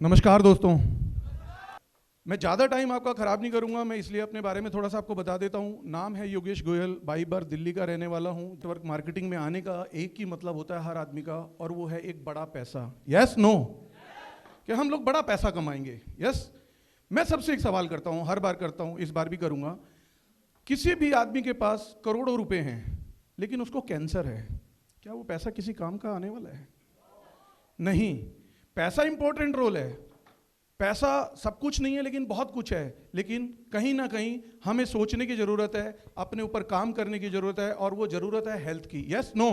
नमस्कार दोस्तों। मैं ज़्यादा टाइम आपका ख़राब नहीं करूंगा, मैं इसलिए अपने बारे में थोड़ा सा आपको बता देता हूं। नाम है योगेश गोयल, बाई बर्थ दिल्ली का रहने वाला हूं। नेटवर्क मार्केटिंग में आने का एक ही मतलब होता है हर आदमी का, और वो है एक बड़ा पैसा। यस नो, कि हम लोग बड़ा पैसा कमाएंगे। यस, मैं सबसे एक सवाल करता हूँ, हर बार करता हूँ, इस बार भी करूँगा। किसी भी आदमी के पास करोड़ों रुपए हैं लेकिन उसको कैंसर है, क्या वो पैसा किसी काम का आने वाला है? नहीं। पैसा इंपॉर्टेंट रोल है, पैसा सब कुछ नहीं है लेकिन बहुत कुछ है। लेकिन कहीं ना कहीं हमें सोचने की जरूरत है, अपने ऊपर काम करने की जरूरत है, और वो जरूरत है हेल्थ की। Yes no?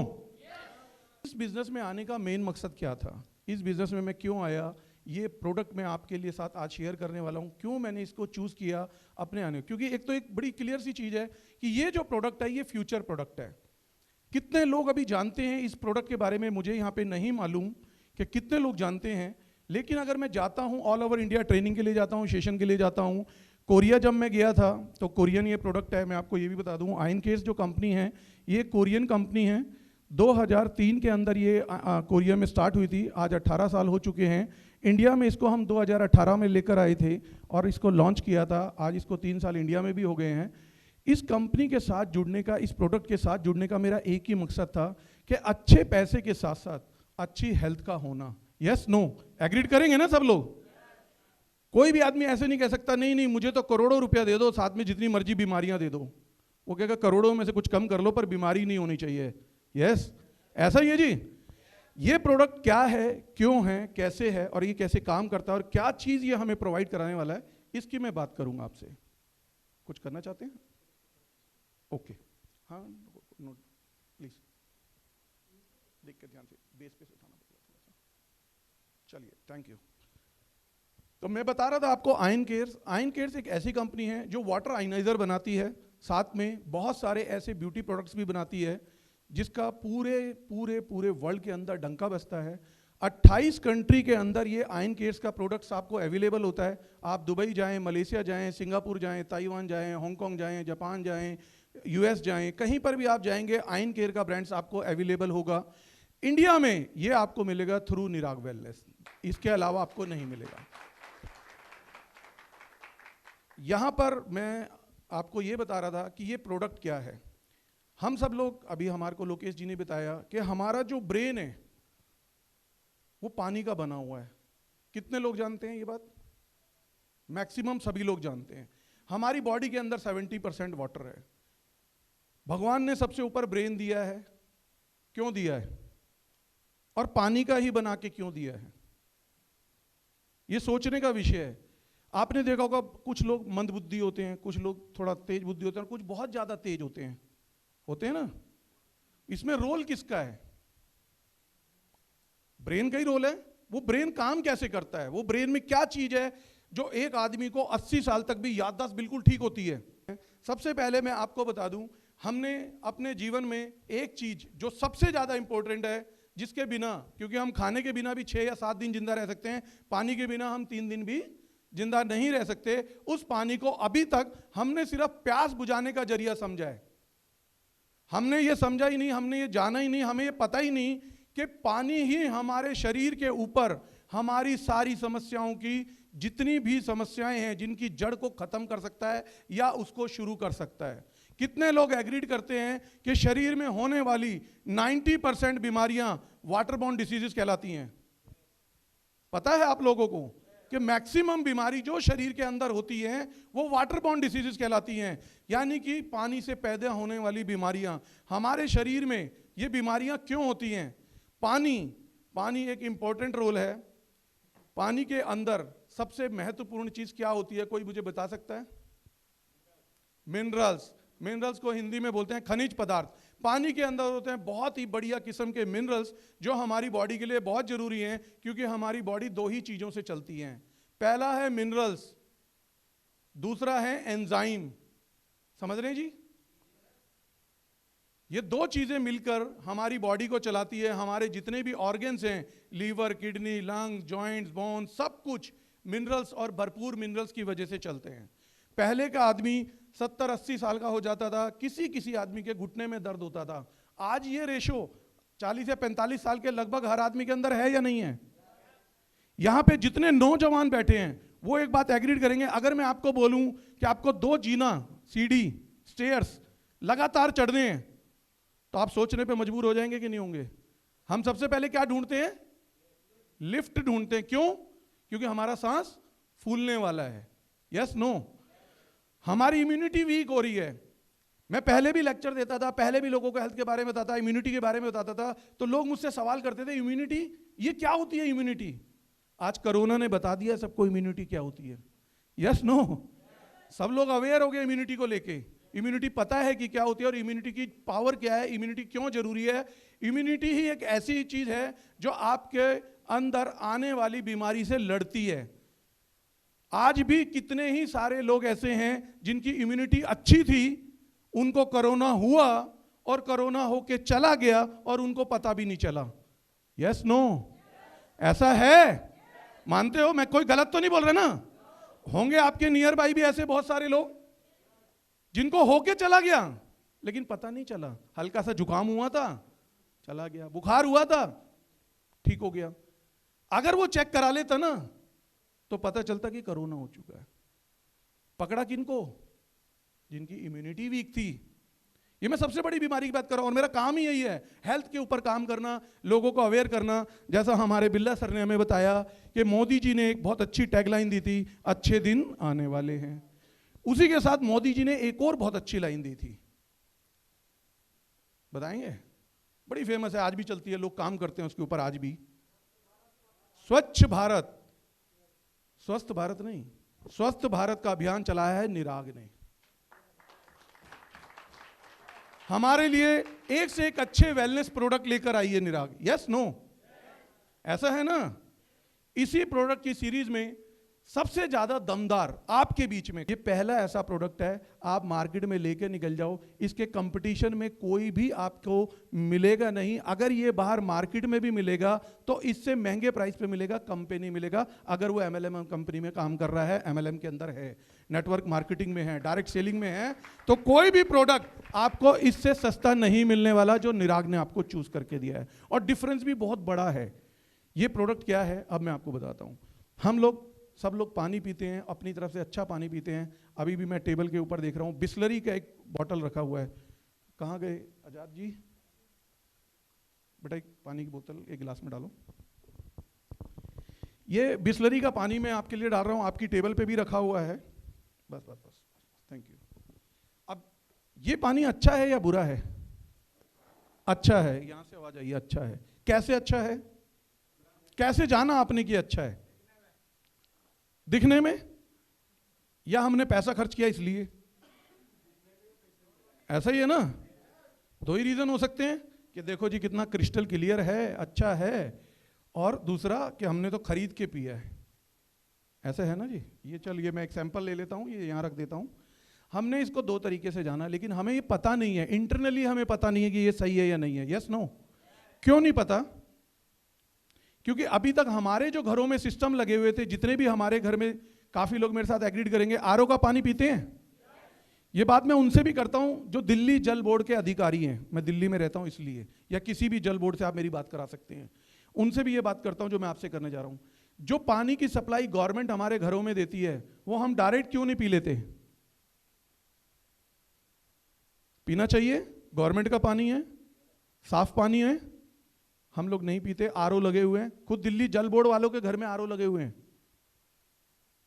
इस बिजनेस में आने का मेन मकसद क्या था, इस बिजनेस में मैं क्यों आया, ये प्रोडक्ट मैं आपके लिए साथ आज शेयर करने वाला हूँ। क्यों मैंने इसको चूज किया अपने आने, क्योंकि एक तो एक बड़ी क्लियर सी चीज है कि ये जो प्रोडक्ट है ये फ्यूचर प्रोडक्ट है। कितने लोग अभी जानते हैं इस प्रोडक्ट के बारे में, मुझे यहाँ पे नहीं मालूम कि कितने लोग जानते हैं। लेकिन अगर मैं जाता हूँ ऑल ओवर इंडिया, ट्रेनिंग के लिए जाता हूँ, सेशन के लिए जाता हूँ। कोरिया जब मैं गया था तो कोरियन ये प्रोडक्ट है। मैं आपको ये भी बता दूँ, आयन केस जो कंपनी है ये कोरियन कंपनी है। 2003 के अंदर ये कोरिया में स्टार्ट हुई थी। आज 18 साल हो चुके हैं। इंडिया में इसको हम 2018 में लेकर आए थे और इसको लॉन्च किया था। आज इसको 3 साल इंडिया में भी हो गए हैं। इस कंपनी के साथ जुड़ने का, इस प्रोडक्ट के साथ जुड़ने का मेरा एक ही मकसद था कि अच्छे पैसे के साथ साथ अच्छी हेल्थ का होना। Yes no? एग्रीड करेंगे ना सब लोग? कोई भी आदमी ऐसे नहीं कह सकता नहीं नहीं मुझे तो करोड़ों रुपया दे दो, साथ में जितनी मर्जी बीमारियां दे दो। वो कहेगा करोड़ों में से कुछ कम कर लो पर बीमारी नहीं होनी चाहिए। यस, ऐसा ही है जी। ये प्रोडक्ट क्या है, क्यों है, कैसे है, और ये कैसे काम करता है, और क्या चीज ये हमें प्रोवाइड कराने वाला है, इसकी मैं बात करूंगा आपसे। कुछ करना चाहते हैं? ओके, हाँ नोट प्लीज, देख के ध्यान से, बेस पे उठाना पड़ेगा थोड़ा सा। चलिए, थैंक यू। तो मैं बता रहा था आपको आयन केयर्स। आयन केयर्स एक ऐसी कंपनी है जो वाटर आयनाइजर बनाती है, साथ में बहुत सारे ऐसे ब्यूटी प्रोडक्ट्स भी बनाती है जिसका पूरे पूरे पूरे वर्ल्ड के अंदर डंका बजता है। 28 कंट्री के अंदर ये आयन केयर्स का प्रोडक्ट्स आपको अवेलेबल होता है। आप दुबई जाएं, मलेशिया जाएं, सिंगापुर जाएं, ताइवान जाएं, हांगकांग जाएं, जापान जाएं, यूएस जाएं, कहीं पर भी आप जाएंगे आयन केयर का ब्रांड्स आपको अवेलेबल होगा। इंडिया में ये आपको मिलेगा थ्रू निराग वेलनेस, इसके अलावा आपको नहीं मिलेगा। यहां पर मैं आपको ये बता रहा था कि ये प्रोडक्ट क्या है। हम सब लोग, अभी हमारे को लोकेश जी ने बताया कि हमारा जो ब्रेन है वो पानी का बना हुआ है। कितने लोग जानते हैं ये बात? मैक्सिमम सभी लोग जानते हैं। हमारी बॉडी के अंदर 70% वाटर है। भगवान ने सबसे ऊपर ब्रेन दिया है, क्यों दिया है? और पानी का ही बना के क्यों दिया है? ये सोचने का विषय है। आपने देखा होगा कुछ लोग मंद बुद्धि होते हैं, कुछ लोग थोड़ा तेज बुद्धि होते हैं, कुछ बहुत ज्यादा तेज होते हैं ना। इसमें रोल किसका है? ब्रेन का ही रोल है। वो ब्रेन काम कैसे करता है, वो ब्रेन में क्या चीज है जो एक आदमी को 80 साल तक भी याददाश्त बिल्कुल ठीक होती है। सबसे पहले मैं आपको बता दूं, हमने अपने जीवन में एक चीज जो सबसे ज्यादा इंपॉर्टेंट है, जिसके बिना, क्योंकि हम खाने के बिना भी 6 या 7 दिन जिंदा रह सकते हैं, पानी के बिना हम 3 दिन भी जिंदा नहीं रह सकते। उस पानी को अभी तक हमने सिर्फ प्यास बुझाने का जरिया समझा है। हमने ये समझा ही नहीं, हमने ये जाना ही नहीं, हमें ये पता ही नहीं कि पानी ही हमारे शरीर के ऊपर हमारी सारी समस्याओं की, जितनी भी समस्याएं हैं, जिनकी जड़ को खत्म कर सकता है या उसको शुरू कर सकता है। कितने लोग एग्रीड करते हैं कि शरीर में होने वाली 90% बीमारियां वाटरबॉर्न डिसीजेस कहलाती हैं? पता है आप लोगों को कि मैक्सिमम बीमारी जो शरीर के अंदर होती हैं वो वाटरबॉर्न डिसीजेस कहलाती हैं। यानी कि पानी से पैदा होने वाली बीमारियां हमारे शरीर में, ये बीमारियां क्यों होती हैं? पानी एक इंपॉर्टेंट रोल है। पानी के अंदर सबसे महत्वपूर्ण चीज क्या होती है, कोई मुझे बता सकता है? मिनरल्स को हिंदी में बोलते हैं खनिज पदार्थ। पानी के अंदर होते हैं बहुत ही बढ़िया किस्म के मिनरल्स जो हमारी बॉडी के लिए बहुत जरूरी हैं, क्योंकि हमारी बॉडी 2 ही चीजों से चलती है। पहला है मिनरल्स, दूसरा है एंजाइम। समझ रहे हैं जी? ये 2 चीजें मिलकर हमारी बॉडी को चलाती है। हमारे जितने भी ऑर्गन्स हैं, liver, kidney, lung, joints, bone, सब कुछ मिनरल्स और भरपूर मिनरल्स की वजह से चलते हैं। पहले का आदमी 70-80 साल का हो जाता था, किसी आदमी के घुटने में दर्द होता था। आज ये रेशो 40 या 45 साल के लगभग हर आदमी के अंदर है या नहीं है? यहां पे जितने नौजवान बैठे हैं वो एक बात एग्रीड करेंगे, अगर मैं आपको बोलूं कि आपको 2 जीना सीढ़ी स्टेयर्स लगातार चढ़ने हैं तो आप सोचने पे मजबूर हो जाएंगे कि नहीं होंगे? हम सबसे पहले क्या ढूंढते हैं? लिफ्ट ढूंढते हैं। क्यों? क्योंकि हमारा सांस फूलने वाला है। Yes no? हमारी इम्यूनिटी वीक हो रही है। मैं पहले भी लेक्चर देता था, पहले भी लोगों को हेल्थ के बारे में बताता, इम्यूनिटी के बारे में बताता था, तो लोग मुझसे सवाल करते थे इम्यूनिटी ये क्या होती है? इम्यूनिटी आज कोरोना ने बता दिया सबको इम्यूनिटी क्या होती है। Yes no? सब लोग अवेयर हो गए इम्यूनिटी को लेके। इम्यूनिटी पता है कि क्या होती है और इम्यूनिटी की पावर क्या है, इम्यूनिटी क्यों जरूरी है। इम्यूनिटी ही एक ऐसी चीज है जो आपके अंदर आने वाली बीमारी से लड़ती है। आज भी कितने ही सारे लोग ऐसे हैं जिनकी इम्यूनिटी अच्छी थी, उनको कोरोना हुआ और कोरोना होके चला गया और उनको पता भी नहीं चला। Yes no? ऐसा है? मानते हो? मैं कोई गलत तो नहीं बोल रहा ना? होंगे आपके नियर बाई भी ऐसे बहुत सारे लोग जिनको होके चला गया लेकिन पता नहीं चला। हल्का सा जुकाम हुआ था, चला गया, बुखार हुआ था, ठीक हो गया। अगर वो चेक करा लेता ना तो पता चलता कि कोरोना हो चुका है। पकड़ा किनको? जिनकी इम्यूनिटी वीक थी। ये मैं सबसे बड़ी बीमारी की बात कर रहा हूं और मेरा काम ही यही है, हेल्थ के ऊपर काम करना, लोगों को अवेयर करना। जैसा हमारे बिल्ला सर ने हमें बताया कि मोदी जी ने एक बहुत अच्छी टैगलाइन दी थी, अच्छे दिन आने वाले हैं। उसी के साथ मोदी जी ने एक और बहुत अच्छी लाइन दी थी, बताएंगे? बड़ी फेमस है, आज भी चलती है, लोग काम करते हैं उसके ऊपर आज भी। स्वच्छ भारत, स्वस्थ भारत नहीं, स्वस्थ भारत का अभियान चलाया है निराग ने। हमारे लिए एक से एक अच्छे वेलनेस प्रोडक्ट लेकर आई है निराग। Yes no? ऐसा है ना? इसी प्रोडक्ट की सीरीज में सबसे ज्यादा दमदार आपके बीच में ये पहला ऐसा प्रोडक्ट है, आप मार्केट में लेके निकल जाओ, इसके कंपटीशन में कोई भी आपको मिलेगा नहीं। अगर ये बाहर मार्केट में भी मिलेगा तो इससे महंगे प्राइस पे मिलेगा, कम पे नहीं मिलेगा। अगर वो MLM कंपनी में काम कर रहा है, MLM के अंदर है, नेटवर्क मार्केटिंग में है, डायरेक्ट सेलिंग में है, तो कोई भी प्रोडक्ट आपको इससे सस्ता नहीं मिलने वाला जो निराग ने आपको चूज करके दिया है। और डिफरेंस भी बहुत बड़ा है। ये प्रोडक्ट क्या है अब मैं आपको बताता हूं। हम लोग सब लोग पानी पीते हैं, अपनी तरफ से अच्छा पानी पीते हैं। अभी भी मैं टेबल के ऊपर देख रहा हूं बिस्लरी का एक बॉटल रखा हुआ है। कहाँ गए आजाद जी? बेटा एक पानी की बोतल एक गिलास में डालो। ये बिस्लरी का पानी मैं आपके लिए डाल रहा हूं, आपकी टेबल पे भी रखा हुआ है। बस बस बस, थैंक यू। अब ये पानी अच्छा है या बुरा है? अच्छा है। यहां से आवाज आई, अच्छा है। कैसे अच्छा है? कैसे जाना आपने कि अच्छा है? दिखने में, या हमने पैसा खर्च किया इसलिए? ऐसा ही है ना? दो ही रीजन हो सकते हैं कि देखो जी कितना क्रिस्टल क्लियर है, अच्छा है, और दूसरा कि हमने तो खरीद के पिया है। ऐसा है ना जी? ये चलिए मैं एक सैंपल ले लेता हूं, ये यहां रख देता हूं। हमने इसको दो तरीके से जाना, लेकिन हमें ये पता नहीं है, इंटरनली हमें पता नहीं है कि ये सही है या नहीं है। Yes no? क्यों नहीं पता? क्योंकि अभी तक हमारे जो घरों में सिस्टम लगे हुए थे, जितने भी हमारे घर में, काफी लोग मेरे साथ एग्रीड करेंगे, आरओ का पानी पीते हैं। ये बात मैं उनसे भी करता हूं जो दिल्ली जल बोर्ड के अधिकारी हैं, मैं दिल्ली में रहता हूं इसलिए, या किसी भी जल बोर्ड से आप मेरी बात करा सकते हैं, उनसे भी ये बात करता हूं जो मैं आपसे करने जा रहा हूं। जो पानी की सप्लाई गवर्नमेंट हमारे घरों में देती है वो हम डायरेक्ट क्यों नहीं पी लेते? पीना चाहिए, गवर्नमेंट का पानी है, साफ पानी है, हम लोग नहीं पीते। आरओ लगे हुए हैं, खुद दिल्ली जल बोर्ड वालों के घर में आरओ लगे हुए हैं।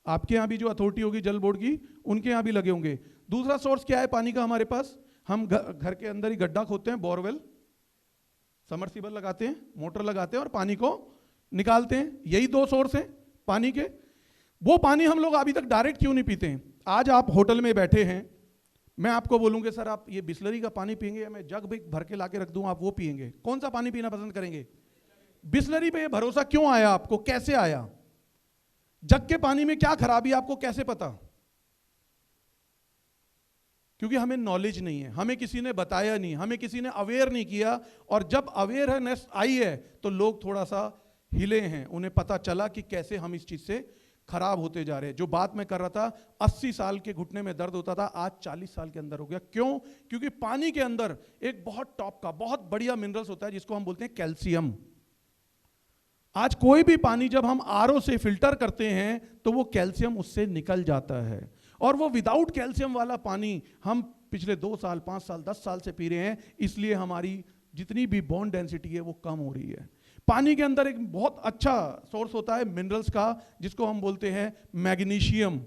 आपके यहां भी जो अथॉरिटी होगी जल बोर्ड की, उनके यहां भी लगे होंगे। दूसरा सोर्स क्या है पानी का हमारे पास? हम घर के अंदर ही गड्ढा खोदते हैं, बोरवेल, समरसीबल लगाते हैं, मोटर लगाते हैं और पानी को निकालते हैं। यही दो सोर्स हैं पानी के। वो पानी हम लोग अभी तक डायरेक्ट क्यों नहीं पीते हैं? आज आप होटल में बैठे हैं, मैं आपको बोलूंगे सर आप ये बिस्लरी का पानी पिएंगे या मैं जग भी भर के लाके रख दूं, आप वो पिएंगे? कौन सा पानी पीना पसंद करेंगे? बिस्लरी पे ये भरोसा क्यों आया आपको? कैसे आया? जग के पानी में क्या खराबी आपको कैसे पता? क्योंकि हमें नॉलेज नहीं है, हमें किसी ने बताया नहीं, हमें किसी ने अवेयर नहीं किया। और जब अवेयरनेस आई है तो लोग थोड़ा सा हिले हैं, उन्हें पता चला कि कैसे हम इस चीज से खराब होते जा रहे हैं। जो बात मैं कर रहा था, 80 साल के घुटने में दर्द होता था, आज 40 साल के अंदर हो गया। क्यों? क्योंकि पानी के अंदर एक बहुत टॉप का बहुत बढ़िया मिनरल्स होता है जिसको हम बोलते हैं कैल्शियम। आज कोई भी पानी जब हम आरओ से फिल्टर करते हैं तो वो कैल्शियम उससे निकल जाता है, और वो विदाउट कैल्शियम वाला पानी हम पिछले 2 साल 5 साल 10 साल से पी रहे हैं, इसलिए हमारी जितनी भी बोन डेंसिटी है वो कम हो रही है। पानी के अंदर एक बहुत अच्छा सोर्स होता है मिनरल्स का, जिसको हम बोलते हैं मैग्नीशियम।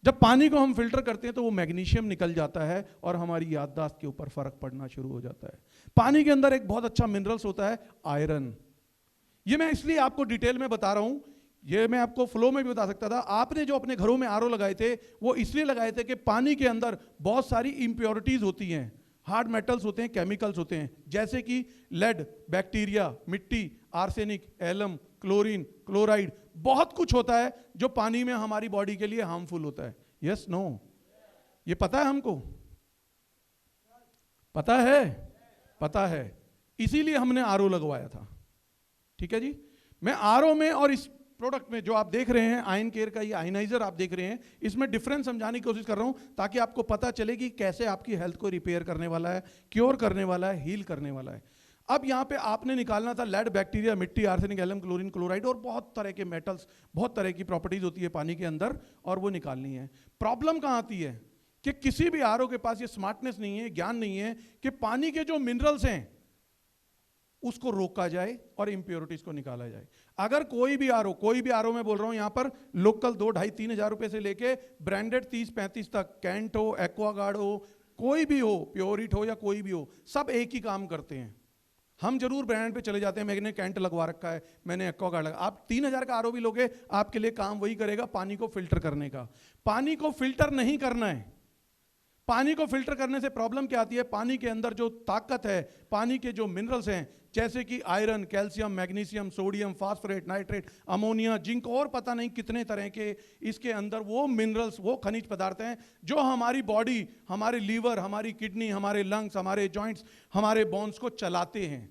जब पानी को हम फिल्टर करते हैं तो वो मैग्नीशियम निकल जाता है और हमारी याददाश्त के ऊपर फर्क पड़ना शुरू हो जाता है। पानी के अंदर एक बहुत अच्छा मिनरल्स होता है आयरन। ये मैं इसलिए आपको डिटेल में बता रहा हूं, ये मैं आपको फ्लो में भी बता सकता था। आपने जो अपने घरों में आरओ लगाए थे वो इसलिए लगाए थे कि पानी के अंदर बहुत सारी इंप्योरिटीज होती हैं, हार्ड मेटल्स होते हैं, केमिकल्स होते हैं, जैसे कि लेड, बैक्टीरिया, मिट्टी, आर्सेनिक, एलम, क्लोरीन, क्लोराइड, बहुत कुछ होता है जो पानी में हमारी बॉडी के लिए हार्मफुल होता है। Yes no? ये पता है हमको? पता है? पता है, इसीलिए हमने आरओ लगवाया था। ठीक है जी। मैं आरओ में और इस प्रोडक्ट में जो आप देख रहे हैं आयन केयर का, ये आयनाइजर आप देख रहे हैं, इसमें डिफरेंस समझाने की कोशिश कर रहा हूं ताकि आपको पता चले कि कैसे आपकी हेल्थ को रिपेयर करने वाला है, क्योर करने वाला है, हील करने वाला है। अब यहां पे आपने निकालना था लेड, बैक्टीरिया, मिट्टी, आर्सेनिक, एलम, क्लोरीन, क्लोराइड और बहुत तरह के मेटल्स, बहुत तरह की प्रॉपर्टीज होती है पानी के अंदर, और वो निकालनी है। प्रॉब्लम कहां आती है कि किसी भी आरओ के पास ये स्मार्टनेस नहीं है, ज्ञान नहीं है कि पानी के जो मिनरल्स हैं उसको रोका जाए और इंप्योरिटीज को निकाला जाए। अगर कोई भी आरओ मैं बोल रहा हूं यहां पर लोकल 2, 2.5, 3 हजार रुपए से लेके ब्रांडेड 30-35 तक, कैंट हो, एक्वागार्ड हो, कोई भी हो, प्योरिट हो या कोई भी हो, सब एक ही काम करते हैं। हम जरूर ब्रांड पे चले जाते हैं, मैंने कैंट लगवा रखा है, मैंने एक्वागार्ड लगा। आप 3000 का आरओ भी लोगे, आपके लिए काम वही करेगा, पानी को फिल्टर करने का। पानी को फिल्टर नहीं करना है। पानी को फिल्टर करने से प्रॉब्लम क्या आती है? पानी के अंदर जो ताकत है, पानी के जो मिनरल्स हैं, जैसे कि iron, calcium, magnesium, sodium, phosphate, nitrate, ammonia, zinc और पता नहीं कितने तरह के इसके अंदर वो मिनरल्स, वो खनिज पदार्थ हैं जो हमारी बॉडी, हमारे लीवर, हमारी किडनी, हमारे लंग्स, हमारे जॉइंट्स, हमारे बोन्स को चलाते हैं।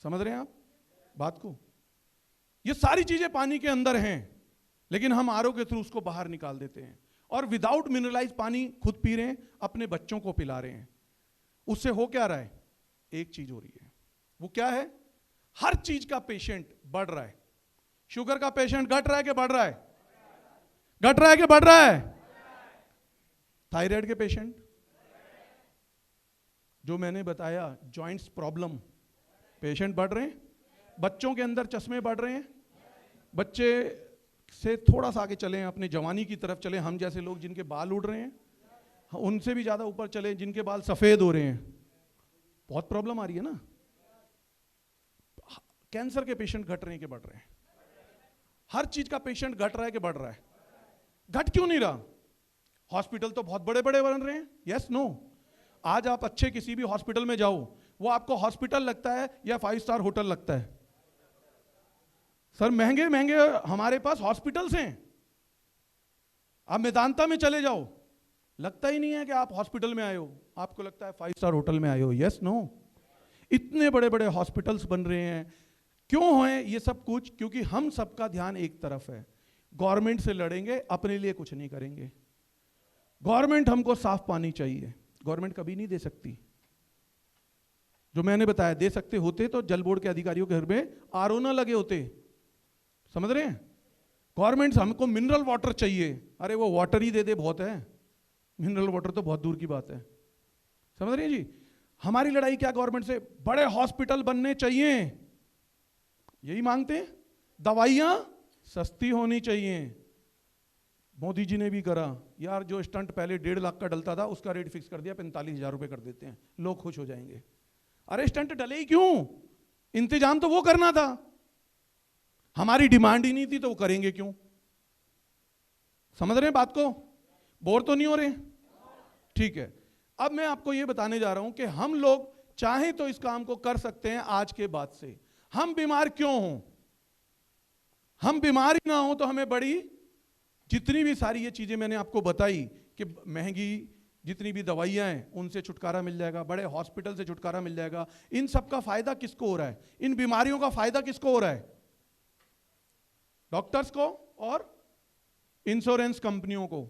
समझ रहे हैं आप बात को? ये सारी चीजें पानी के अंदर हैं, लेकिन हम आरओ के थ्रू उसको बाहर निकाल देते हैं और विदाउट मिनरलाइज पानी खुद पी रहे हैं, अपने बच्चों को पिला रहे हैं। उससे हो क्या रहा है? एक चीज हो रही है, वो क्या है? हर चीज का पेशेंट बढ़ रहा है। शुगर का पेशेंट घट रहा है कि बढ़ रहा है? घट रहा है कि बढ़ रहा है? थायराइड के पेशेंट, जो मैंने बताया जॉइंट्स प्रॉब्लम, पेशेंट बढ़ रहे हैं। बच्चों के अंदर चश्मे बढ़ रहे हैं। बच्चे से थोड़ा सा आगे चलें, अपनी जवानी की तरफ चलें, हम जैसे लोग जिनके बाल उड़ रहे हैं, उनसे भी ज्यादा ऊपर चलें जिनके बाल सफेद हो रहे हैं। बहुत प्रॉब्लम आ रही है ना। कैंसर के पेशेंट घट रहे हैं कि बढ़ रहे हैं? हर चीज का पेशेंट घट रहा है कि बढ़ रहा है? घट क्यों नहीं रहा? हॉस्पिटल तो बहुत बड़े बड़े बन रहे हैं। Yes no? आज आप अच्छे किसी भी हॉस्पिटल में जाओ, वो आपको हॉस्पिटल लगता है या 5 स्टार होटल लगता है? सर महंगे महंगे हमारे पास हॉस्पिटल्स हैं। आप मेदांता में चले जाओ, लगता ही नहीं है कि आप हॉस्पिटल में आए हो, आपको लगता है 5 स्टार होटल में आए हो। Yes no? इतने बड़े बड़े हॉस्पिटल्स बन रहे हैं। क्यों है ये सब कुछ? क्योंकि हम सबका ध्यान एक तरफ है। गवर्नमेंट से लड़ेंगे, अपने लिए कुछ नहीं करेंगे। गवर्नमेंट हमको साफ पानी चाहिए, गवर्नमेंट कभी नहीं दे सकती। जो मैंने बताया, दे सकते होते तो जल बोर्ड के अधिकारियों के घर में आरओ ना लगे होते। समझ रहे हैं? गवर्नमेंट हमको मिनरल वाटर चाहिए, अरे वो वाटर ही दे दे बहुत है, मिनरल वाटर तो बहुत दूर की बात है। समझ रहे हैं जी? हमारी लड़ाई क्या गवर्नमेंट से? बड़े हॉस्पिटल बनने चाहिए, यही मांगते हैं। दवाइयां सस्ती होनी चाहिए। मोदी जी ने भी करा यार, जो स्टंट पहले 1.5 लाख का डलता था उसका रेट फिक्स कर दिया, 45,000 रुपए कर देते हैं, लोग खुश हो जाएंगे। अरे स्टंट डले ही क्यों? इंतजाम तो वो करना था। हमारी डिमांड ही नहीं थी तो वो करेंगे क्यों? समझ रहे हैं बात को? बोर तो नहीं हो रहे? ठीक है। अब मैं आपको ये बताने जा रहा हूं कि हम लोग चाहें तो इस काम को कर सकते हैं आज के बाद से। हम बीमार क्यों हों? हम बीमार ही ना हो तो हमें बड़ी, जितनी भी सारी ये चीजें मैंने आपको बताई कि महंगी जितनी भी दवाइयां हैं उनसे छुटकारा मिल जाएगा, बड़े हॉस्पिटल से छुटकारा मिल जाएगा। इन सब का फायदा किसको हो रहा है? इन बीमारियों का फायदा किसको हो रहा है? डॉक्टर्स को और इंश्योरेंस कंपनियों को।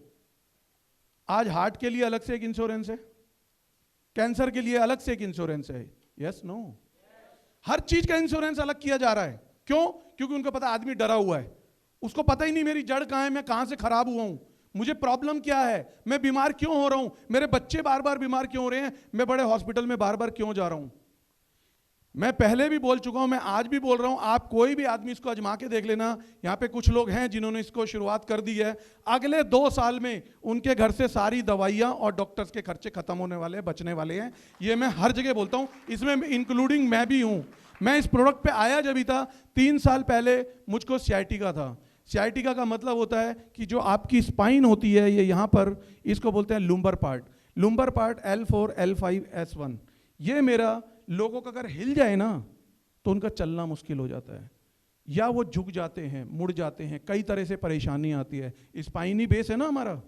आज हार्ट के लिए अलग से एक इंश्योरेंस है, कैंसर के लिए अलग से एक इंश्योरेंस है। Yes no? हर चीज का इंश्योरेंस अलग किया जा रहा है। क्यों? क्योंकि उनको पता आदमी डरा हुआ है, उसको पता ही नहीं मेरी जड़ कहाँ है, मैं कहाँ से खराब हुआ हूं, मुझे प्रॉब्लम क्या है, मैं बीमार क्यों हो रहा हूं, मेरे बच्चे बार बार बीमार क्यों हो रहे हैं, मैं बड़े हॉस्पिटल में बार बार क्यों जा रहा हूं। मैं पहले भी बोल चुका हूं, मैं आज भी बोल रहा हूं, आप कोई भी आदमी इसको आजमा के देख लेना। यहां पे कुछ लोग हैं जिन्होंने इसको शुरुआत कर दी है, अगले 2 साल में उनके घर से सारी दवाइयां और डॉक्टर्स के खर्चे खत्म होने वाले हैं, बचने वाले हैं। ये मैं हर जगह बोलता हूं, इसमें इंक्लूडिंग मैं भी हूं। मैं इस प्रोडक्ट पे आया जब ही था 3 साल पहले, मुझको सियाटिका था। सियाटिका का मतलब होता है कि जो आपकी स्पाइन होती है, ये यहाँ पर, इसको बोलते हैं lumbar part. Lumbar part L4, L5, S1, ये मेरा लोगों का अगर हिल जाए ना तो उनका चलना मुश्किल हो जाता है, या वो झुक जाते हैं, मुड़ जाते हैं, कई तरह से परेशानी आती है। स्पाइनी बेस है ना हमारा,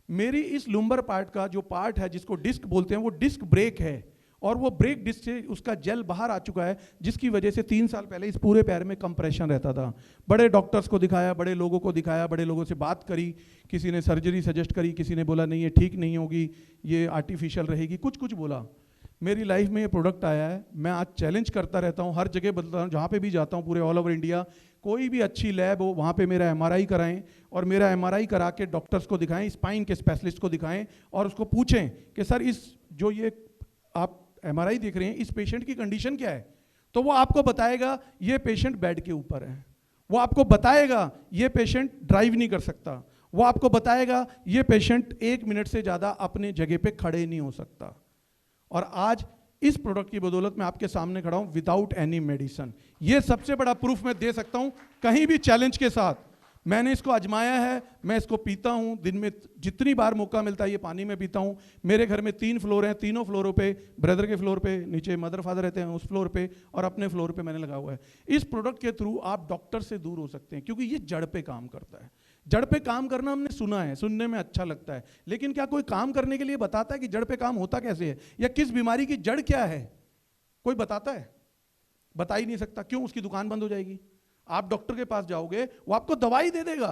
मेरी इस लुम्बर पार्ट का जो पार्ट है जिसको डिस्क बोलते हैं, वो डिस्क ब्रेक है, और वो ब्रेक डिस्क से उसका जेल बाहर आ चुका है, जिसकी वजह से 3 साल पहले इस पूरे पैर में कंप्रेशन रहता था। बड़े डॉक्टर्स को दिखाया, बड़े लोगों को दिखाया, बड़े लोगों से बात करी, किसी ने सर्जरी सजेस्ट करी, किसी ने बोला नहीं ये ठीक नहीं होगी, ये आर्टिफिशियल रहेगी, कुछ कुछ बोला। मेरी लाइफ में ये प्रोडक्ट आया है, मैं आज चैलेंज करता रहता हूँ, हर जगह बदलता हूँ, जहाँ पे भी जाता हूँ पूरे ऑल ओवर इंडिया, कोई भी अच्छी लैब हो वहाँ पे मेरा MRI कराएं, और मेरा MRI करा के डॉक्टर्स को दिखाएं, स्पाइन के स्पेशलिस्ट को दिखाएं, और उसको पूछें कि सर इस जो ये आप MRI देख रहे हैं, इस पेशेंट की कंडीशन क्या है, तो वो आपको बताएगा ये पेशेंट बेड के ऊपर है, वो आपको बताएगा ये पेशेंट ड्राइव नहीं कर सकता, वो आपको बताएगा ये पेशेंट 1 मिनट से ज़्यादा अपने जगह पे खड़े नहीं हो सकता। और आज इस प्रोडक्ट की बदौलत मैं आपके सामने खड़ा हूं विदाउट एनी मेडिसिन। ये सबसे बड़ा प्रूफ मैं दे सकता हूं कहीं भी चैलेंज के साथ। मैंने इसको आजमाया है, मैं इसको पीता हूं, दिन में जितनी बार मौका मिलता है ये पानी में पीता हूं। मेरे घर में 3 फ्लोर हैं, तीनों फ्लोरों पे, ब्रदर के फ्लोर पे, नीचे मदर फादर रहते हैं उस फ्लोर पे, और अपने फ्लोर पे मैंने लगा हुआ है। इस प्रोडक्ट के थ्रू आप डॉक्टर से दूर हो सकते हैं, क्योंकि ये जड़ पे काम करता है। जड़ पे काम करना हमने सुना है, सुनने में अच्छा लगता है, लेकिन क्या कोई काम करने के लिए बताता है कि जड़ पे काम होता कैसे है, या किस बीमारी की जड़ क्या है? कोई बताता है? बता ही नहीं सकता। क्यों? उसकी दुकान बंद हो जाएगी। आप डॉक्टर के पास जाओगे, वो आपको दवाई दे देगा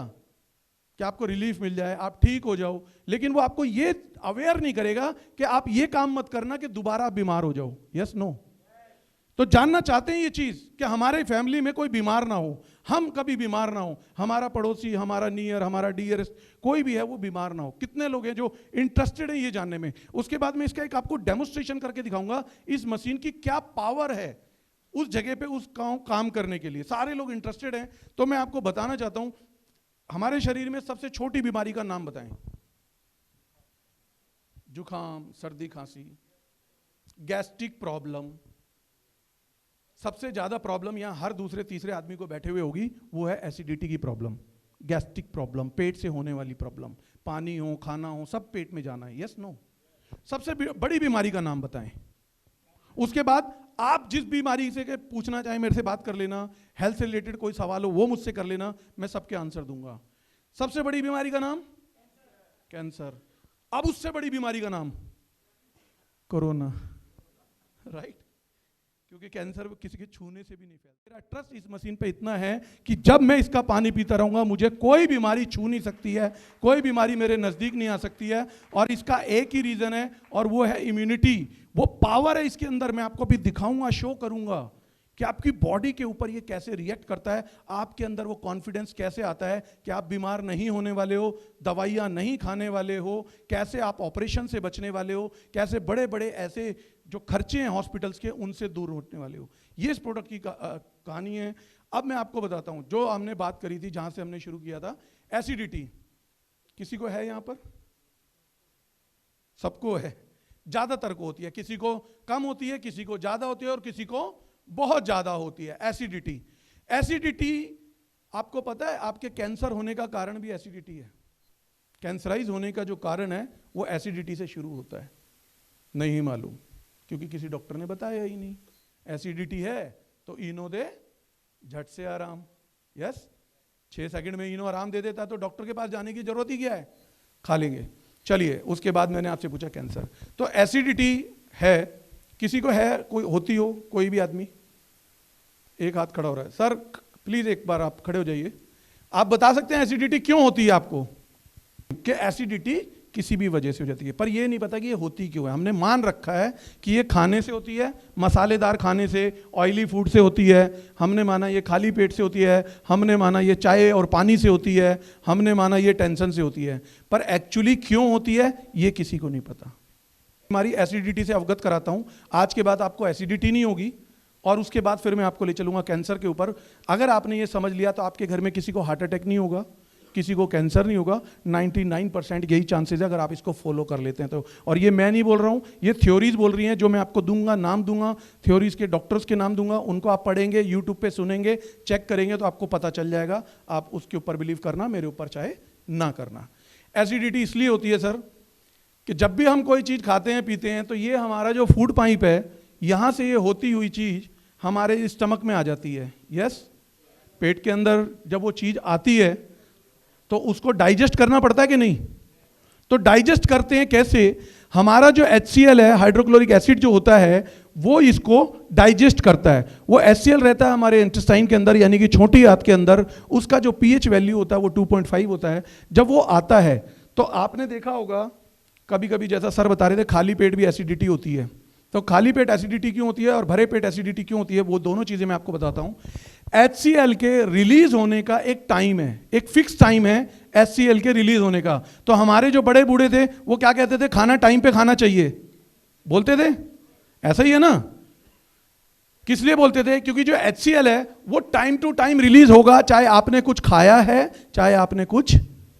कि आपको रिलीफ मिल जाए, आप ठीक हो जाओ, लेकिन वो आपको ये अवेयर नहीं करेगा कि आप ये काम मत करना कि दोबारा आप बीमार हो जाओ। Yes no? तो जानना चाहते हैं ये चीज कि हमारे फैमिली में कोई बीमार ना हो, हम कभी बीमार ना हो, हमारा पड़ोसी, हमारा नियर, हमारा डियरेस्ट कोई भी है वो बीमार ना हो। कितने लोग हैं जो इंटरेस्टेड हैं ये जानने में? उसके बाद मैं इसका एक आपको डेमोन्स्ट्रेशन करके दिखाऊंगा इस मशीन की क्या पावर है उस जगह पे उस काम करने के लिए। सारे लोग इंटरेस्टेड हैं, तो मैं आपको बताना चाहता हूं हमारे शरीर में सबसे छोटी बीमारी का नाम बताएं। जुकाम, सर्दी, खांसी, गैस्ट्रिक प्रॉब्लम। सबसे ज्यादा प्रॉब्लम यहां हर दूसरे तीसरे आदमी को बैठे हुए होगी, वो है एसिडिटी की प्रॉब्लम, गैस्ट्रिक प्रॉब्लम, पेट से होने वाली प्रॉब्लम। पानी हो, खाना हो, सब पेट में जाना है। Yes no? सबसे बड़ी बीमारी का नाम बताएं। उसके बाद आप जिस बीमारी से के पूछना चाहें मेरे से बात कर लेना, हेल्थ से रिलेटेड कोई सवाल हो वो मुझसे कर लेना, मैं सबके आंसर दूंगा। सबसे बड़ी बीमारी का नाम कैंसर। अब उससे बड़ी बीमारी का नाम कोरोना, राइट? क्योंकि कैंसर किसी के छूने से भी नहीं फैलता। मेरा ट्रस्ट इस मशीन पे इतना है कि जब मैं इसका पानी पीता रहूंगा मुझे कोई बीमारी छू नहीं सकती है, कोई बीमारी मेरे नजदीक नहीं आ सकती है। और इसका एक ही रीजन है, और वो है इम्यूनिटी। वो पावर है इसके अंदर। मैं आपको भी दिखाऊंगा, शो करूंगा कि आपकी बॉडी के ऊपर ये कैसे रिएक्ट करता है, आपके अंदर वो कॉन्फिडेंस कैसे आता है कि आप बीमार नहीं होने वाले हो, दवाइयाँ नहीं खाने वाले हो, कैसे आप ऑपरेशन से बचने वाले हो, कैसे बड़े बड़े ऐसे जो खर्चे हैं हॉस्पिटल्स के उनसे दूर होने वाले हो। ये इस प्रोडक्ट की कहानी है। अब मैं आपको बताता हूँ जो हमने बात करी थी, जहाँ से हमने शुरू किया था, एसिडिटी। किसी को है यहाँ पर? सबको है, ज़्यादातर को होती है, किसी को कम होती है, किसी को ज़्यादा होती है, और किसी को बहुत ज्यादा होती है। एसिडिटी। एसिडिटी आपको पता है आपके कैंसर होने का कारण भी एसिडिटी है। कैंसराइज होने का जो कारण है वो एसिडिटी से शुरू होता है। नहीं मालूम, क्योंकि किसी डॉक्टर ने बताया ही नहीं। एसिडिटी है तो इनो दे, झट से आराम। यस? 6 सेकंड में इनो आराम दे देता है, तो डॉक्टर के पास जाने की जरूरत ही क्या है? खा लेंगे। चलिए, उसके बाद मैंने आपसे पूछा कैंसर। तो एसिडिटी है, किसी को है, कोई होती हो, कोई भी आदमी? एक हाथ खड़ा हो रहा है। सर प्लीज एक बार आप खड़े हो जाइए। आप बता सकते हैं एसिडिटी क्यों होती है आपको? कि एसिडिटी किसी भी वजह से हो जाती है, पर ये नहीं पता कि ये होती क्यों है। हमने मान रखा है कि ये खाने से होती है, मसालेदार खाने से, ऑयली फूड से होती है, हमने माना ये खाली पेट से होती है, हमने माना ये चाय और पानी से होती है, हमने माना ये टेंशन से होती है, पर एक्चुअली क्यों होती है ये किसी को नहीं पता। हमारी एसिडिटी से अवगत कराता हूँ। आज के बाद आपको एसिडिटी नहीं होगी और उसके बाद फिर मैं आपको ले चलूंगा कैंसर के ऊपर। अगर आपने ये समझ लिया तो आपके घर में किसी को हार्ट अटैक नहीं होगा, किसी को कैंसर नहीं होगा। 99% यही चांसेस है अगर आप इसको फॉलो कर लेते हैं तो। और ये मैं नहीं बोल रहा हूँ, ये थ्योरीज बोल रही हैं, जो मैं आपको दूंगा, नाम दूंगा, थ्योरीज के डॉक्टर्स के नाम दूंगा, उनको आप पढ़ेंगे, यूट्यूब पे सुनेंगे, चेक करेंगे तो आपको पता चल जाएगा। आप उसके ऊपर बिलीव करना, मेरे ऊपर चाहे ना करना। एसिडिटी इसलिए होती है सर कि जब भी हम कोई चीज़ खाते हैं पीते हैं तो ये हमारा जो फूड पाइप है, यहाँ से ये होती हुई चीज़ हमारे स्टमक में आ जाती है। यस, पेट के अंदर जब वो चीज़ आती है तो उसको डाइजेस्ट करना पड़ता है कि नहीं? तो डाइजेस्ट करते हैं कैसे? हमारा जो HCl है, हाइड्रोक्लोरिक एसिड जो होता है, वो इसको डाइजेस्ट करता है। वो HCl रहता है हमारे इंटेस्टाइन के अंदर, यानी कि छोटी आंत के अंदर। उसका जो pH वैल्यू होता है वो 2.5 होता है। जब वो आता है तो आपने देखा होगा कभी कभी, जैसा सर बता रहे थे, खाली पेट भी एसिडिटी होती है। तो खाली पेट एसिडिटी क्यों होती है और भरे पेट एसिडिटी क्यों होती है, वो दोनों चीजें मैं आपको बताता हूं। HCl के रिलीज होने का एक टाइम है, एक फिक्स टाइम है HCl के रिलीज होने का। तो हमारे जो बड़े बूढ़े थे वो क्या कहते थे? खाना टाइम पे खाना चाहिए, बोलते थे। ऐसा ही है ना? किस लिए बोलते थे? क्योंकि जो HCl है वो टाइम टू टाइम रिलीज होगा, चाहे आपने कुछ खाया है चाहे आपने कुछ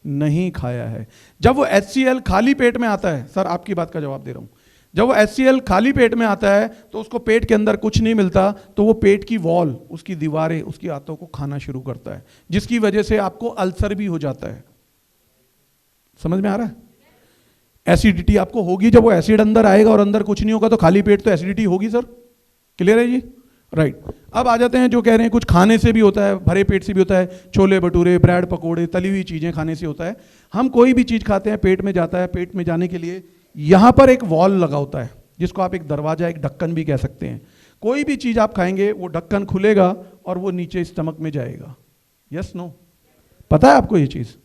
नहीं खाया है। जब वो HCl खाली पेट में आता है, सर आपकी बात का जवाब दे रहा हूं, जब वो HCl खाली पेट में आता है तो उसको पेट के अंदर कुछ नहीं मिलता, तो वो पेट की वॉल, उसकी दीवारें, उसकी आंतों को खाना शुरू करता है, जिसकी वजह से आपको अल्सर भी हो जाता है। समझ में आ रहा है? एसिडिटी आपको होगी जब वो एसिड अंदर आएगा और अंदर कुछ नहीं होगा, तो खाली पेट तो एसिडिटी होगी सर। क्लियर है जी? राइट। अब आ जाते हैं जो कह रहे हैं कुछ खाने से भी होता है, भरे पेट से भी होता है। छोले भटूरे, ब्रेड पकोड़े, तली हुई चीजें खाने से होता है। हम कोई भी चीज खाते हैं, पेट में जाता है, पेट में जाने के लिए यहां पर एक वॉल लगा होता है, जिसको आप एक दरवाजा, एक ढक्कन भी कह सकते हैं। कोई भी चीज आप खाएंगे वो ढक्कन खुलेगा और वो नीचे स्टमक में जाएगा। Yes no? पता है आपको ये चीज?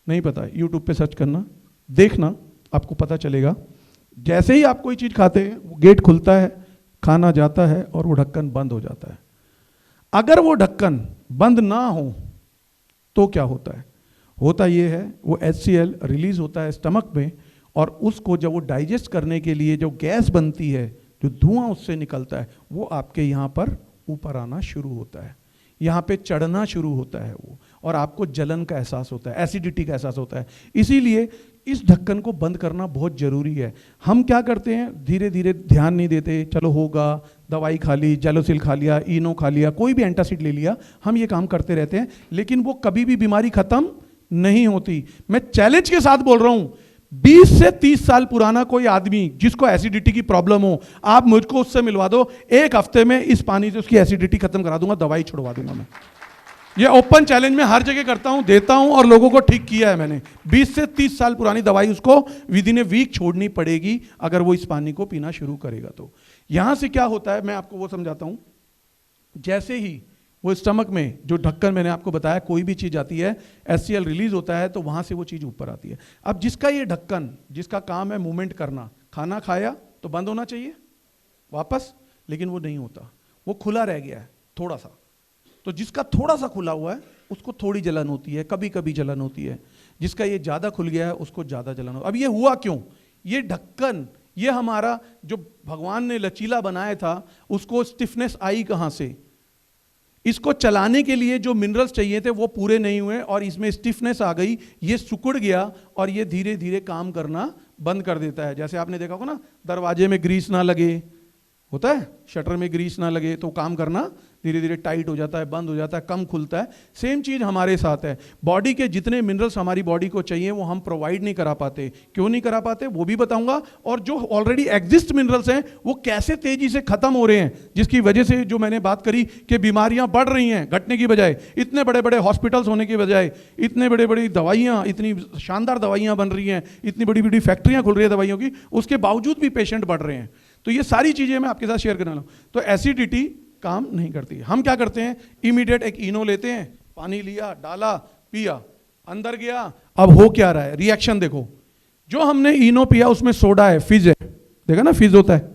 नहीं पता है? यूट्यूब पे सर्च करना, देखना, आपको पता चलेगा। जैसे ही आप कोई चीज खाते हैं वो गेट खुलता है, खाना जाता है और वो ढक्कन बंद हो जाता है। अगर वो ढक्कन बंद ना हो तो क्या होता है? होता ये है, वो HCl रिलीज होता है स्टमक में, और उसको जब वो डाइजेस्ट करने के लिए जो गैस बनती है, जो धुआं उससे निकलता है, वो आपके यहाँ पर ऊपर आना शुरू होता है, यहाँ पे चढ़ना शुरू होता है वो, और आपको जलन का एहसास होता है, एसिडिटी का एहसास होता है। इसीलिए इस ढक्कन को बंद करना बहुत जरूरी है। हम क्या करते हैं, धीरे धीरे ध्यान नहीं देते, चलो होगा, दवाई खा ली, जेलोसिल खा लिया, इनो खा लिया, कोई भी एंटासिड ले लिया, हम ये काम करते रहते हैं, लेकिन वो कभी भी बीमारी खत्म नहीं होती। मैं चैलेंज के साथ बोल रहा हूं, 20 से 30 साल पुराना कोई आदमी जिसको एसिडिटी की प्रॉब्लम हो, आप मुझको उससे मिलवा दो, एक हफ्ते में इस पानी से उसकी एसिडिटी खत्म करा दूंगा, दवाई छुड़वा दूंगा मैं। ये ओपन चैलेंज में हर जगह करता हूं, देता हूं, और लोगों को ठीक किया है मैंने। 20 से 30 साल पुरानी दवाई उसको विद इन ए वीक छोड़नी पड़ेगी अगर वो इस पानी को पीना शुरू करेगा। तो यहां से क्या होता है मैं आपको वो समझाता हूं। जैसे ही वो स्टमक में जो ढक्कन मैंने आपको बताया, कोई भी चीज आती है, HCl रिलीज होता है, तो वहां से वो चीज ऊपर आती है। अब जिसका ये ढक्कन, जिसका काम है मूवमेंट करना, खाना खाया तो बंद होना चाहिए वापस, लेकिन वो नहीं होता, वो खुला रह गया है थोड़ा सा। तो जिसका थोड़ा सा खुला हुआ है उसको थोड़ी जलन होती है, कभी कभी जलन होती है। जिसका ये ज्यादा खुल गया है उसको ज्यादा जलन हो। अब ये हुआ क्यों? ये ढक्कन, ये हमारा जो भगवान ने लचीला बनाया था, उसको स्टिफनेस आई कहां से? इसको चलाने के लिए जो मिनरल्स चाहिए थे वो पूरे नहीं हुए और इसमें स्टिफनेस आ गई, ये सिकुड़ गया और ये धीरे धीरे काम करना बंद कर देता है। जैसे आपने देखा होगा ना, दरवाजे में ग्रीस ना लगे, होता है, शटर में ग्रीस ना लगे तो काम करना धीरे धीरे टाइट हो जाता है, बंद हो जाता है, कम खुलता है। सेम चीज हमारे साथ है। बॉडी के जितने मिनरल्स हमारी बॉडी को चाहिए वो हम प्रोवाइड नहीं करा पाते। क्यों नहीं करा पाते वो भी बताऊंगा, और जो ऑलरेडी एग्जिस्ट मिनरल्स हैं वो कैसे तेजी से खत्म हो रहे हैं, जिसकी वजह से जो मैंने बात करी कि बीमारियां बढ़ रही हैं घटने की बजाय। इतने बड़े बड़े हॉस्पिटल्स होने की बजाय, इतने बड़े बड़ी दवाइयां, इतनी शानदार दवाइयां बन रही हैं, इतनी बड़ी बड़ी फैक्ट्रियां खुल रही है दवाइयों की, उसके बावजूद भी पेशेंट बढ़ रहे हैं। तो ये सारी चीजें मैं आपके साथ शेयर करने वाला हूं। तो एसिडिटी काम नहीं करती। हम क्या करते हैं, इमीडिएट एक इनो लेते हैं, पानी लिया, डाला, पिया, अंदर गया। अब हो क्या रहा है, रिएक्शन देखो, जो हमने इनो पिया उसमें सोडा है, फिज है, देखा ना फिज होता है,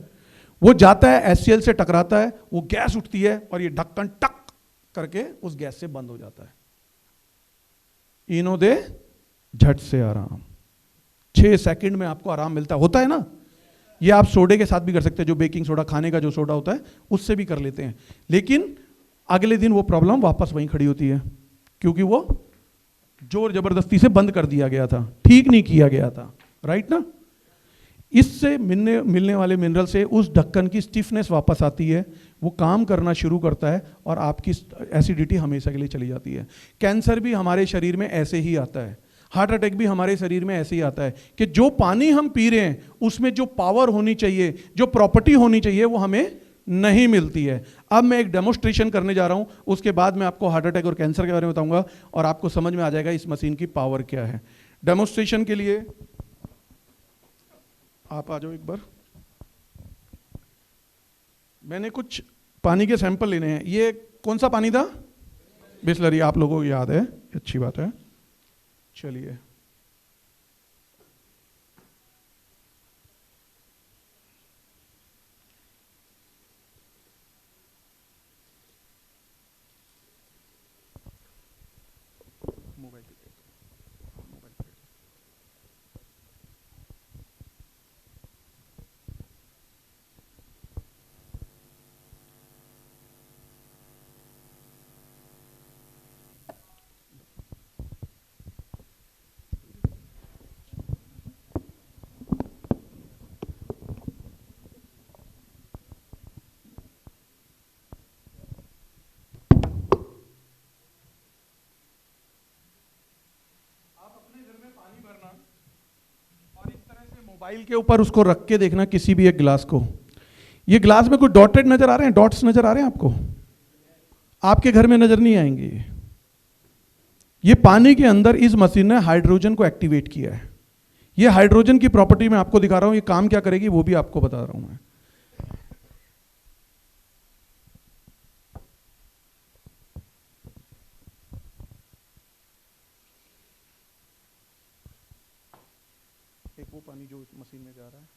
वो जाता है HCl से टकराता है, वो गैस उठती है और ये ढक्कन टक करके उस गैस से बंद हो जाता है। इनो दे झट से आराम, 6 सेकंड में आपको आराम मिलता होता है ना। ये आप सोडे के साथ भी कर सकते हैं, जो बेकिंग सोडा खाने का जो सोडा होता है उससे भी कर लेते हैं, लेकिन अगले दिन वो प्रॉब्लम वापस वहीं खड़ी होती है, क्योंकि वो जोर जबरदस्ती से बंद कर दिया गया था, ठीक नहीं किया गया था, राइट ना। इससे मिलने वाले मिनरल से उस ढक्कन की स्टिफनेस वापस आती है, वो काम करना शुरू करता है और आपकी एसिडिटी हमेशा के लिए चली जाती है। कैंसर भी हमारे शरीर में ऐसे ही आता है, हार्ट अटैक भी हमारे शरीर में ऐसे ही आता है कि जो पानी हम पी रहे हैं उसमें जो पावर होनी चाहिए, जो प्रॉपर्टी होनी चाहिए, वो हमें नहीं मिलती है। अब मैं एक डेमोस्ट्रेशन करने जा रहा हूं, उसके बाद मैं आपको हार्ट अटैक और कैंसर के बारे में बताऊंगा और आपको समझ में आ जाएगा इस मशीन की पावर क्या है। डेमोस्ट्रेशन के लिए आप आ जाओ एक बार। मैंने कुछ पानी के सैंपल लेने हैं। ये कौन सा पानी था? बिसलरी, आप लोगों को याद है, अच्छी बात है। चलिए, मोबाइल मोबाइल के ऊपर उसको रख के देखना, किसी भी एक ग्लास को। ये ग्लास में कुछ डॉटेड नजर आ रहे हैं, डॉट्स नजर आ रहे हैं आपको? आपके घर में नजर नहीं आएंगे। ये पानी के अंदर इस मशीन ने हाइड्रोजन को एक्टिवेट किया है। ये हाइड्रोजन की प्रॉपर्टी मैं आपको दिखा रहा हूं, ये काम क्या करेगी वो भी आपको बता रहा हूं मैं। एक वो पानी जो मशीन में जा रहा है,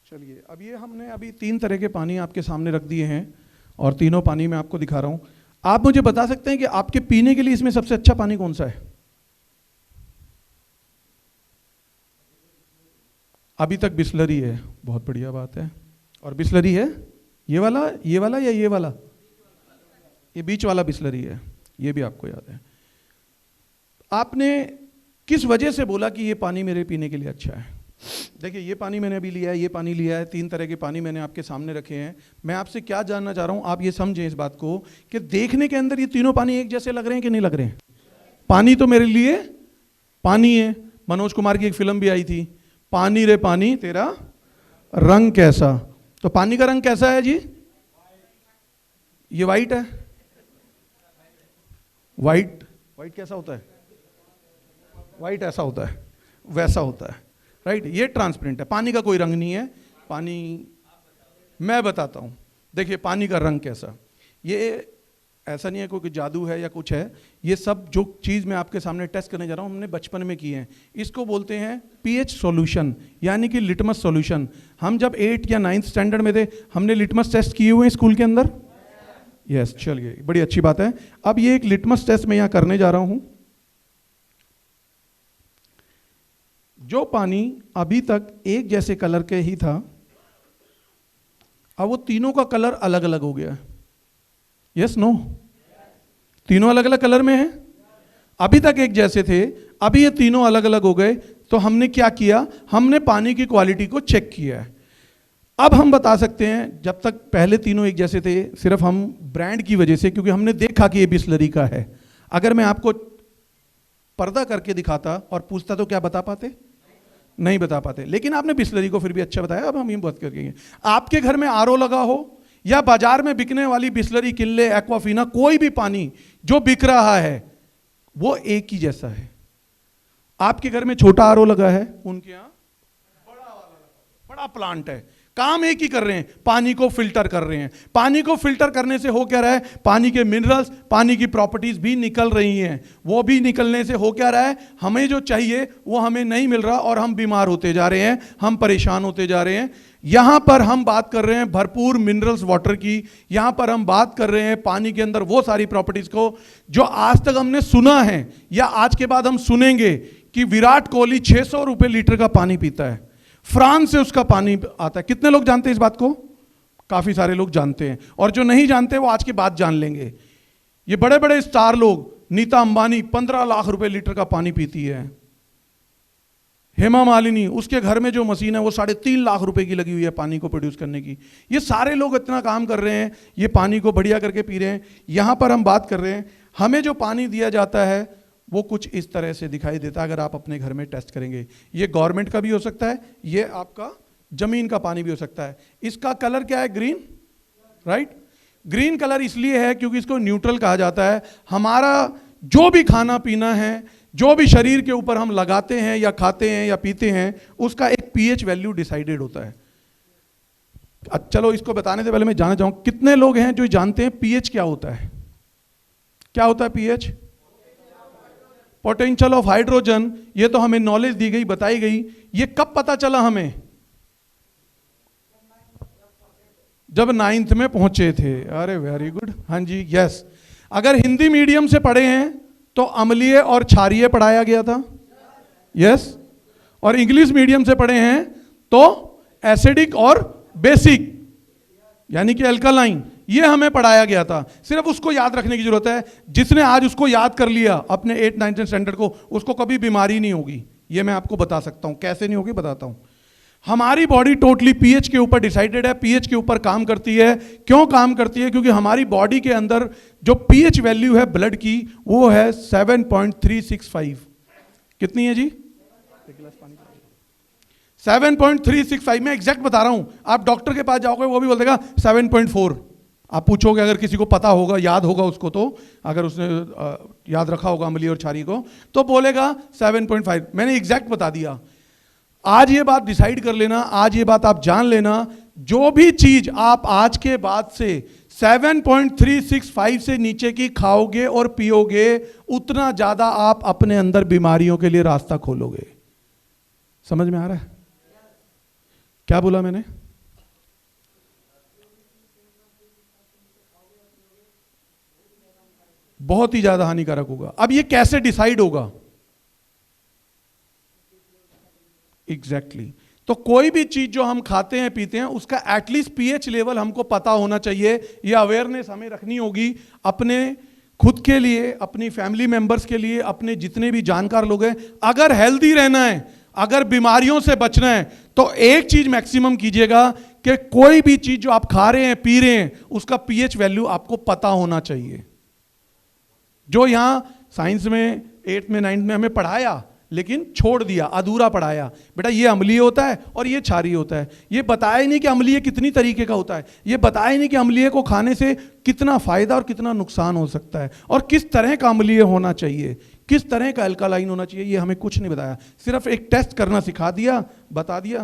चलिए अब ये हमने अभी 3 तरह के पानी आपके सामने रख दिए हैं और तीनों पानी मैं आपको दिखा रहा हूं। आप मुझे बता सकते हैं कि आपके पीने के लिए इसमें सबसे अच्छा पानी कौन सा है? अभी तक बिसलरी है, बहुत बढ़िया बात है। और बिसलरी है ये वाला या ये वाला? ये बीच वाला बिसलरी है, ये भी आपको याद है। आपने किस वजह से बोला कि ये पानी मेरे पीने के लिए अच्छा है? देखिए, ये पानी मैंने अभी लिया है, ये पानी लिया है, 3 तरह के पानी मैंने आपके सामने रखे हैं। मैं आपसे क्या जानना चाह रहा हूं, आप ये समझें इस बात को कि देखने के अंदर ये तीनों पानी एक जैसे लग रहे हैं कि नहीं लग रहे हैं? पानी तो मेरे लिए पानी है। मनोज कुमार की एक फिल्म भी आई थी, पानी रे पानी तेरा रंग कैसा। तो पानी का रंग कैसा है जी? ये वाइट है। वाइट कैसा होता है? वाइट ऐसा होता है, वैसा होता है, राइट। ये ट्रांसपेरेंट है, पानी का कोई रंग नहीं है। पानी मैं बताता हूं, देखिए पानी का रंग कैसा। ये ऐसा नहीं है कोई जादू है या कुछ है, ये सब जो चीज़ मैं आपके सामने टेस्ट करने जा रहा हूं हमने बचपन में की है। इसको बोलते हैं पीएच सॉल्यूशन, यानी कि लिटमस सॉल्यूशन। हम जब 8 या 9th स्टैंडर्ड में थे हमने लिटमस टेस्ट किए हुए हैं स्कूल के अंदर। यस, चलिए बड़ी अच्छी बात है। अब ये एक लिटमस टेस्ट मैं यहां करने जा रहा हूं। जो पानी अभी तक एक जैसे कलर के ही था, अब वो तीनों का कलर अलग अलग हो गया। Yes no? तीनों अलग अलग कलर में है। अभी तक एक जैसे थे, अभी ये तीनों अलग अलग हो गए। तो हमने क्या किया, हमने पानी की क्वालिटी को चेक किया है। अब हम बता सकते हैं, जब तक पहले तीनों एक जैसे थे सिर्फ हम ब्रांड की वजह से, क्योंकि हमने देखा कि ये बिसलरी का है। अगर मैं आपको पर्दा करके दिखाता और पूछता तो क्या बता पाते? नहीं बता पाते। लेकिन आपने बिसलरी को फिर भी अच्छा बताया। अब हम ये बात करेंगे, आपके घर में आरओ लगा हो या बाजार में बिकने वाली बिस्लरी, किनले, एक्वाफिना, कोई भी पानी जो बिक रहा है वो एक ही जैसा है। आपके घर में छोटा आरओ लगा है, उनके यहां बड़ा प्लांट है, काम एक ही कर रहे हैं, पानी को फिल्टर कर रहे हैं। पानी को फिल्टर करने से हो क्या रहा है, पानी के मिनरल्स, पानी की प्रॉपर्टीज भी निकल रही हैं। वो भी निकलने से हो क्या रहा है, हमें जो चाहिए वो हमें नहीं मिल रहा और हम बीमार होते जा रहे हैं, हम परेशान होते जा रहे हैं। यहां पर हम बात कर रहे हैं भरपूर मिनरल्स वाटर की, यहां पर हम बात कर रहे हैं पानी के अंदर वो सारी प्रॉपर्टीज को जो आज तक हमने सुना है या आज के बाद हम सुनेंगे कि विराट कोहली 600 रुपए लीटर का पानी पीता है, फ्रांस से उसका पानी आता है। कितने लोग जानते हैं इस बात को? काफी सारे लोग जानते हैं, और जो नहीं जानते वो आज की बात जान लेंगे। ये बड़े बड़े स्टार लोग, नीता अंबानी 15 लाख रुपए लीटर का पानी पीती है, हेमा मालिनी उसके घर में जो मशीन है वो 3.5 लाख रुपए की लगी हुई है पानी को प्रोड्यूस करने की। ये सारे लोग इतना काम कर रहे हैं, ये पानी को बढ़िया करके पी रहे हैं। यहां पर हम बात कर रहे हैं, हमें जो पानी दिया जाता है वो कुछ इस तरह से दिखाई देता है। अगर आप अपने घर में टेस्ट करेंगे, ये गवर्नमेंट का भी हो सकता है, ये आपका जमीन का पानी भी हो सकता है। इसका कलर क्या है? Green, right. ग्रीन कलर इसलिए है क्योंकि इसको न्यूट्रल कहा जाता है। हमारा जो भी खाना पीना है, जो भी शरीर के ऊपर हम लगाते हैं या खाते हैं या पीते हैं, उसका एक पीएच वैल्यू डिसाइडेड होता है। चलो इसको बताने से पहले मैं जानना चाहूं, कितने लोग हैं जो जानते हैं पीएच क्या होता है? क्या होता है पीएच? Potential of hydrogen. ये तो हमें नॉलेज दी गई, बताई गई। ये कब पता चला हमें? जब 9th में पहुंचे थे। अरे वेरी गुड, हाँ जी, यस। अगर हिंदी मीडियम से पढ़े हैं तो अम्लीय और क्षारीय पढ़ाया गया था, यस। और इंग्लिश मीडियम से पढ़े हैं तो एसिडिक और बेसिक यानी कि अल्कालाइन, ये हमें पढ़ाया गया था। सिर्फ उसको याद रखने की जरूरत है। जिसने आज उसको याद कर लिया अपने 8th 9th स्टैंडर्ड को, उसको कभी बीमारी नहीं होगी। ये मैं आपको बता सकता हूं। कैसे नहीं होगी बताता हूं। हमारी बॉडी टोटली पीएच के ऊपर डिसाइडेड है, पीएच के ऊपर काम करती है। क्यों काम करती है? क्योंकि हमारी बॉडी के अंदर जो पीएच वैल्यू है ब्लड की, वो है 7.365। कितनी है जी? 7.365। मैं एग्जैक्ट बता रहा हूं। आप डॉक्टर के पास जाओगे वो भी बोल देगा 7.4। आप पूछोगे, अगर किसी को पता होगा, याद होगा उसको, तो अगर उसने याद रखा होगा अम्लीय और क्षारीय को, तो बोलेगा 7.5। मैंने एग्जैक्ट बता दिया। आज ये बात डिसाइड कर लेना, आज ये बात आप जान लेना, जो भी चीज आप आज के बाद से 7.365 से नीचे की खाओगे और पियोगे, उतना ज्यादा आप अपने अंदर बीमारियों के लिए रास्ता खोलोगे। समझ में आ रहा है? क्या बोला मैंने? बहुत ही ज्यादा हानिकारक होगा। अब ये कैसे डिसाइड होगा? एग्जैक्टली। तो कोई भी चीज जो हम खाते हैं पीते हैं, उसका एटलीस्ट पीएच लेवल हमको पता होना चाहिए। ये अवेयरनेस हमें रखनी होगी अपने खुद के लिए, अपनी फैमिली मेंबर्स के लिए, अपने जितने भी जानकार लोग हैं। अगर हेल्दी रहना है, अगर बीमारियों से बचना है, तो एक चीज मैक्सिमम कीजिएगा कि कोई भी चीज जो आप खा रहे हैं, पी रहे हैं, उसका पीएच वैल्यू आपको पता होना चाहिए। जो यहां साइंस में 8th में 9th में हमें पढ़ाया, लेकिन छोड़ दिया, अधूरा पढ़ाया। बेटा ये अम्लीय होता है और ये क्षारीय होता है। ये बताया ही नहीं कि अम्लीय कितनी तरीके का होता है। ये बताया ही नहीं कि अम्लीय को खाने से कितना फायदा और कितना नुकसान हो सकता है, और किस तरह का अम्लीय होना चाहिए, किस तरह का अल्कालाइन होना चाहिए। ये हमें कुछ नहीं बताया। सिर्फ एक टेस्ट करना सिखा दिया, बता दिया।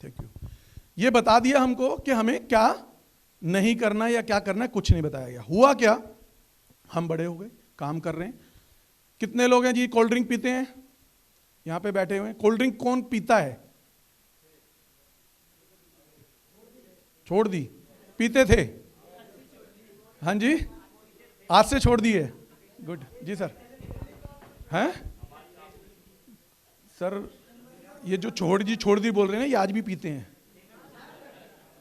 Thank you. ये बता दिया हमको कि हमें क्या नहीं करना या क्या करना है, कुछ नहीं बताया गया। हुआ क्या? हम बड़े हो गए, काम कर रहे हैं। कितने लोग हैं जी कोल्ड ड्रिंक पीते हैं? यहां पे बैठे हुए हैं। कोल्ड ड्रिंक कौन पीता है? छोड़ दी। पीते थे? हाँ जी, आज से छोड़ दी है। गुड जी सर। हैं सर, ये जो छोड़ दी बोल रहे हैं, ये आज भी पीते हैं।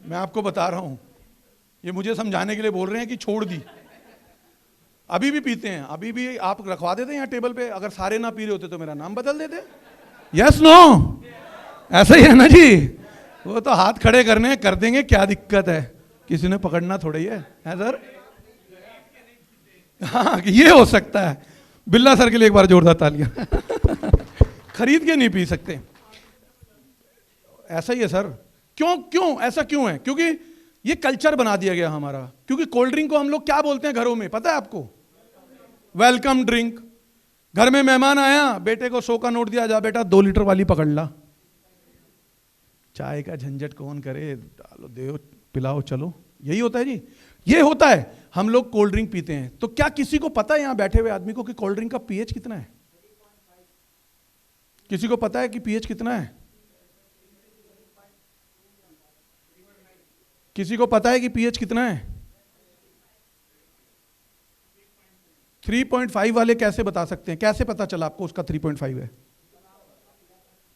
मैं आपको बता रहा हूं, ये मुझे समझाने के लिए बोल रहे हैं कि छोड़ दी। अभी भी पीते हैं, अभी भी आप रखवा देते हैं यहाँ टेबल पे। अगर सारे ना पी रहे होते तो मेरा नाम बदल देते। यस नो, ऐसा ही है ना जी। वो तो हाथ खड़े करने कर देंगे, क्या दिक्कत है? किसी ने पकड़ना थोड़ा ही है सर। हाँ, ये हो सकता है। बिल्ला सर के लिए एक बार जोरदार तालियां। खरीद के नहीं पी सकते। ऐसा ही है सर। क्यों क्यों ऐसा क्यों है? क्योंकि ये कल्चर बना दिया गया हमारा। क्योंकि कोल्ड ड्रिंक को हम लोग क्या बोलते हैं घरों में, पता है आपको? Welcome drink. घर में मेहमान आया, बेटे को 100 का नोट दिया, जा बेटा 2 लीटर वाली पकड़ ला। चाय का झंझट कौन करे, डालो दो पिलाओ चलो, यही होता है जी, ये होता है। हम लोग कोल्ड ड्रिंक पीते हैं। तो क्या किसी को पता है यहां बैठे हुए आदमी को कि कोल्ड ड्रिंक का पीएच कितना है? किसी को पता है कि पीएच कितना है? किसी को पता है कि पीएच कितना है? 3.5 वाले कैसे बता सकते हैं? कैसे पता चला आपको उसका 3.5 है?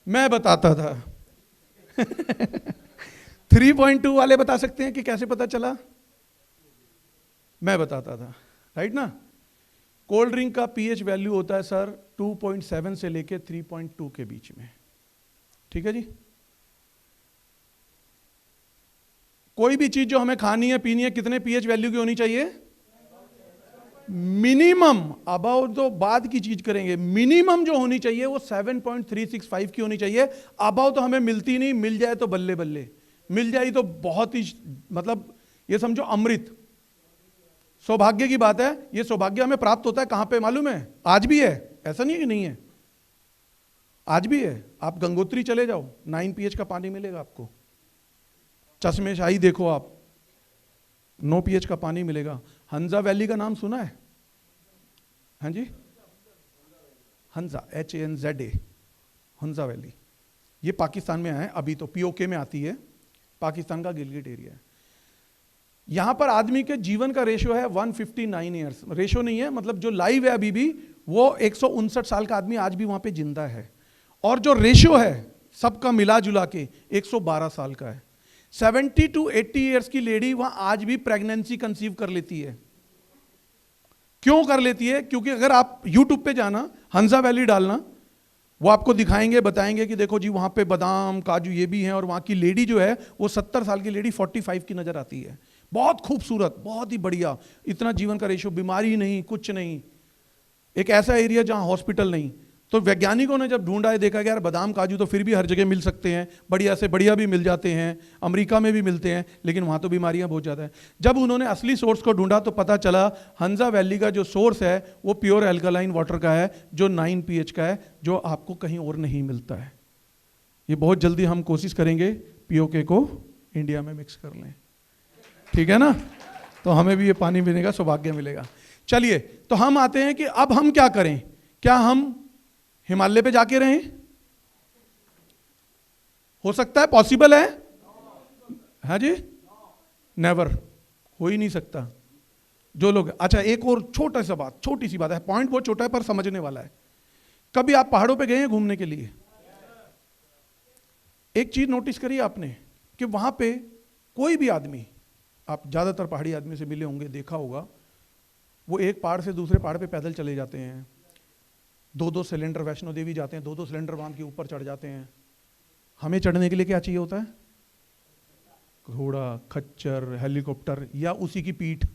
मैं बताता था। 3.2 वाले बता सकते हैं कि कैसे पता चला? मैं बताता था, राइट ना? कोल्ड ड्रिंक का पीएच वैल्यू होता है सर 2.7 से लेके 3.2 के बीच में, ठीक है जी। कोई भी चीज जो हमें खानी है पीनी है, कितने पीएच वैल्यू की होनी चाहिए? मिनिमम। अबाउट तो बाद की चीज करेंगे, मिनिमम जो होनी चाहिए वो 7.365 की होनी चाहिए। अबाउट तो हमें मिलती नहीं, मिल जाए तो बल्ले बल्ले, मिल जाए तो बहुत ही, मतलब ये समझो अमृत, सौभाग्य की बात है। ये सौभाग्य हमें प्राप्त होता है कहां पे मालूम है? आज भी है, ऐसा नहीं है कि नहीं है, आज भी है। आप गंगोत्री चले जाओ, 9 पीएच का पानी मिलेगा आपको। चश्मेशाही देखो आप, 9 पीएच का पानी मिलेगा। हंजा वैली का नाम सुना है? हाँ जी, हंजा, HANZA, हंजा वैली, ये पाकिस्तान में है, अभी तो POK में आती है, पाकिस्तान का गिलगिट एरिया है। यहां पर आदमी के जीवन का रेशो है 159 ईयर्स। रेशो नहीं है, मतलब जो लाइव है अभी भी, वो 159 साल का आदमी आज भी वहां पे जिंदा है। और जो रेशो है सबका मिला जुला के 112 साल का है। 70 to 80 ईयर्स की लेडी वहां आज भी प्रेगनेंसी कंसीव कर लेती है। क्यों कर लेती है? क्योंकि अगर आप यूट्यूब पे जाना, हंजा वैली डालना, वो आपको दिखाएंगे, बताएंगे कि देखो जी वहां पे बादाम काजू ये भी हैं। और वहां की लेडी जो है वो 70 साल की लेडी 45 की नजर आती है। बहुत खूबसूरत, बहुत ही बढ़िया, इतना जीवन का रेशो, बीमारी नहीं, कुछ नहीं। एक ऐसा एरिया जहां हॉस्पिटल नहीं। तो वैज्ञानिकों ने जब ढूंढा है, देखा कि यार बादाम काजू तो फिर भी हर जगह मिल सकते हैं, बढ़िया से बढ़िया भी मिल जाते हैं, अमेरिका में भी मिलते हैं, लेकिन वहां तो बीमारियां बहुत ज्यादा है। जब उन्होंने असली सोर्स को ढूंढा तो पता चला हंजा वैली का जो सोर्स है वो प्योर एल्कलाइन वाटर का है, जो 9 पीएच का है, जो आपको कहीं और नहीं मिलता है। ये बहुत जल्दी हम कोशिश करेंगे POK को इंडिया में मिक्स कर लें, ठीक है ना? तो हमें भी ये पानी पीने का सौभाग्य मिलेगा। चलिए, तो हम आते हैं कि अब हम क्या करें। क्या हम हिमालय पे जाके रहें? हो सकता है? पॉसिबल है? हाँ जी, नेवर, हो ही नहीं सकता। जो लोग, अच्छा एक और छोटा सा बात, छोटी सी बात है, पॉइंट बहुत छोटा है पर समझने वाला है। कभी आप पहाड़ों पे गए हैं घूमने के लिए? एक चीज नोटिस करिए आपने कि वहां पे कोई भी आदमी, आप ज्यादातर पहाड़ी आदमी से मिले होंगे, देखा होगा, वो एक पहाड़ से दूसरे पहाड़ पे पैदल चले जाते हैं। 2-2 सिलेंडर, वैष्णो देवी जाते हैं, 2-2 सिलेंडर बांध के ऊपर चढ़ जाते हैं। हमें चढ़ने के लिए क्या चाहिए होता है? घोड़ा, खच्चर, हेलीकॉप्टर या उसी की पीठ।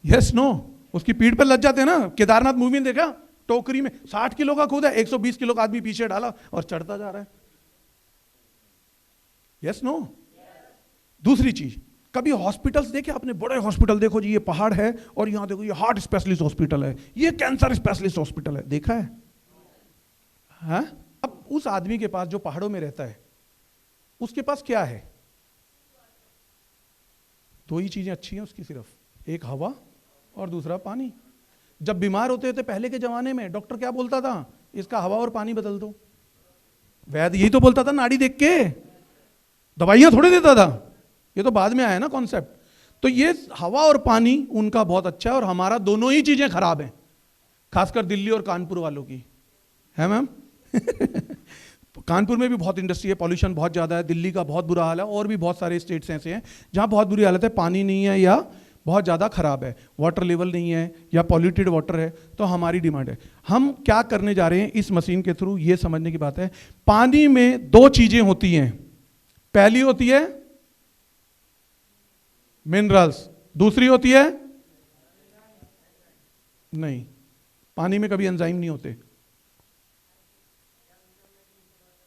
यस नो, उसकी पीठ पर लग जाते हैं ना। केदारनाथ मूवी में देखा, टोकरी में 60 किलो का खुद है, 120 किलो का आदमी पीछे डाला और चढ़ता जा रहा है। Yes no. दूसरी चीज, कभी हॉस्पिटल्स देखे आपने? बड़े हॉस्पिटल देखो जी, ये पहाड़ है और यहां देखो ये हार्ट स्पेशलिस्ट हॉस्पिटल है, ये कैंसर स्पेशलिस्ट हॉस्पिटल है, देखा है? हाँ? अब उस आदमी के पास जो पहाड़ों में रहता है, उसके पास क्या है? 2 ही चीजें अच्छी हैं उसकी सिर्फ, एक हवा और दूसरा पानी। जब बीमार होते थे पहले के जमाने में, डॉक्टर क्या बोलता था? इसका हवा और पानी बदल दो। वैद्य यही तो बोलता था नाड़ी देख के, दवाइयां थोड़े देता था। ये तो बाद में आया ना कॉन्सेप्ट। तो ये हवा और पानी उनका बहुत अच्छा है और हमारा दोनों ही चीजें खराब हैं, खासकर दिल्ली और कानपुर वालों की, है मैम? कानपुर में भी बहुत इंडस्ट्री है, पॉल्यूशन बहुत ज्यादा है, दिल्ली का बहुत बुरा हाल है, और भी बहुत सारे स्टेट्स ऐसे हैं जहां बहुत बुरी हालत है, पानी नहीं है या बहुत ज़्यादा खराब है, वाटर लेवल नहीं है या पॉल्यूटेड वाटर है। तो हमारी डिमांड है, हम क्या करने जा रहे हैं इस मशीन के थ्रू, ये समझने की बात है। पानी में 2 चीजें होती हैं, पहली होती है मिनरल्स, दूसरी होती है नहीं, पानी में कभी एंजाइम नहीं होते,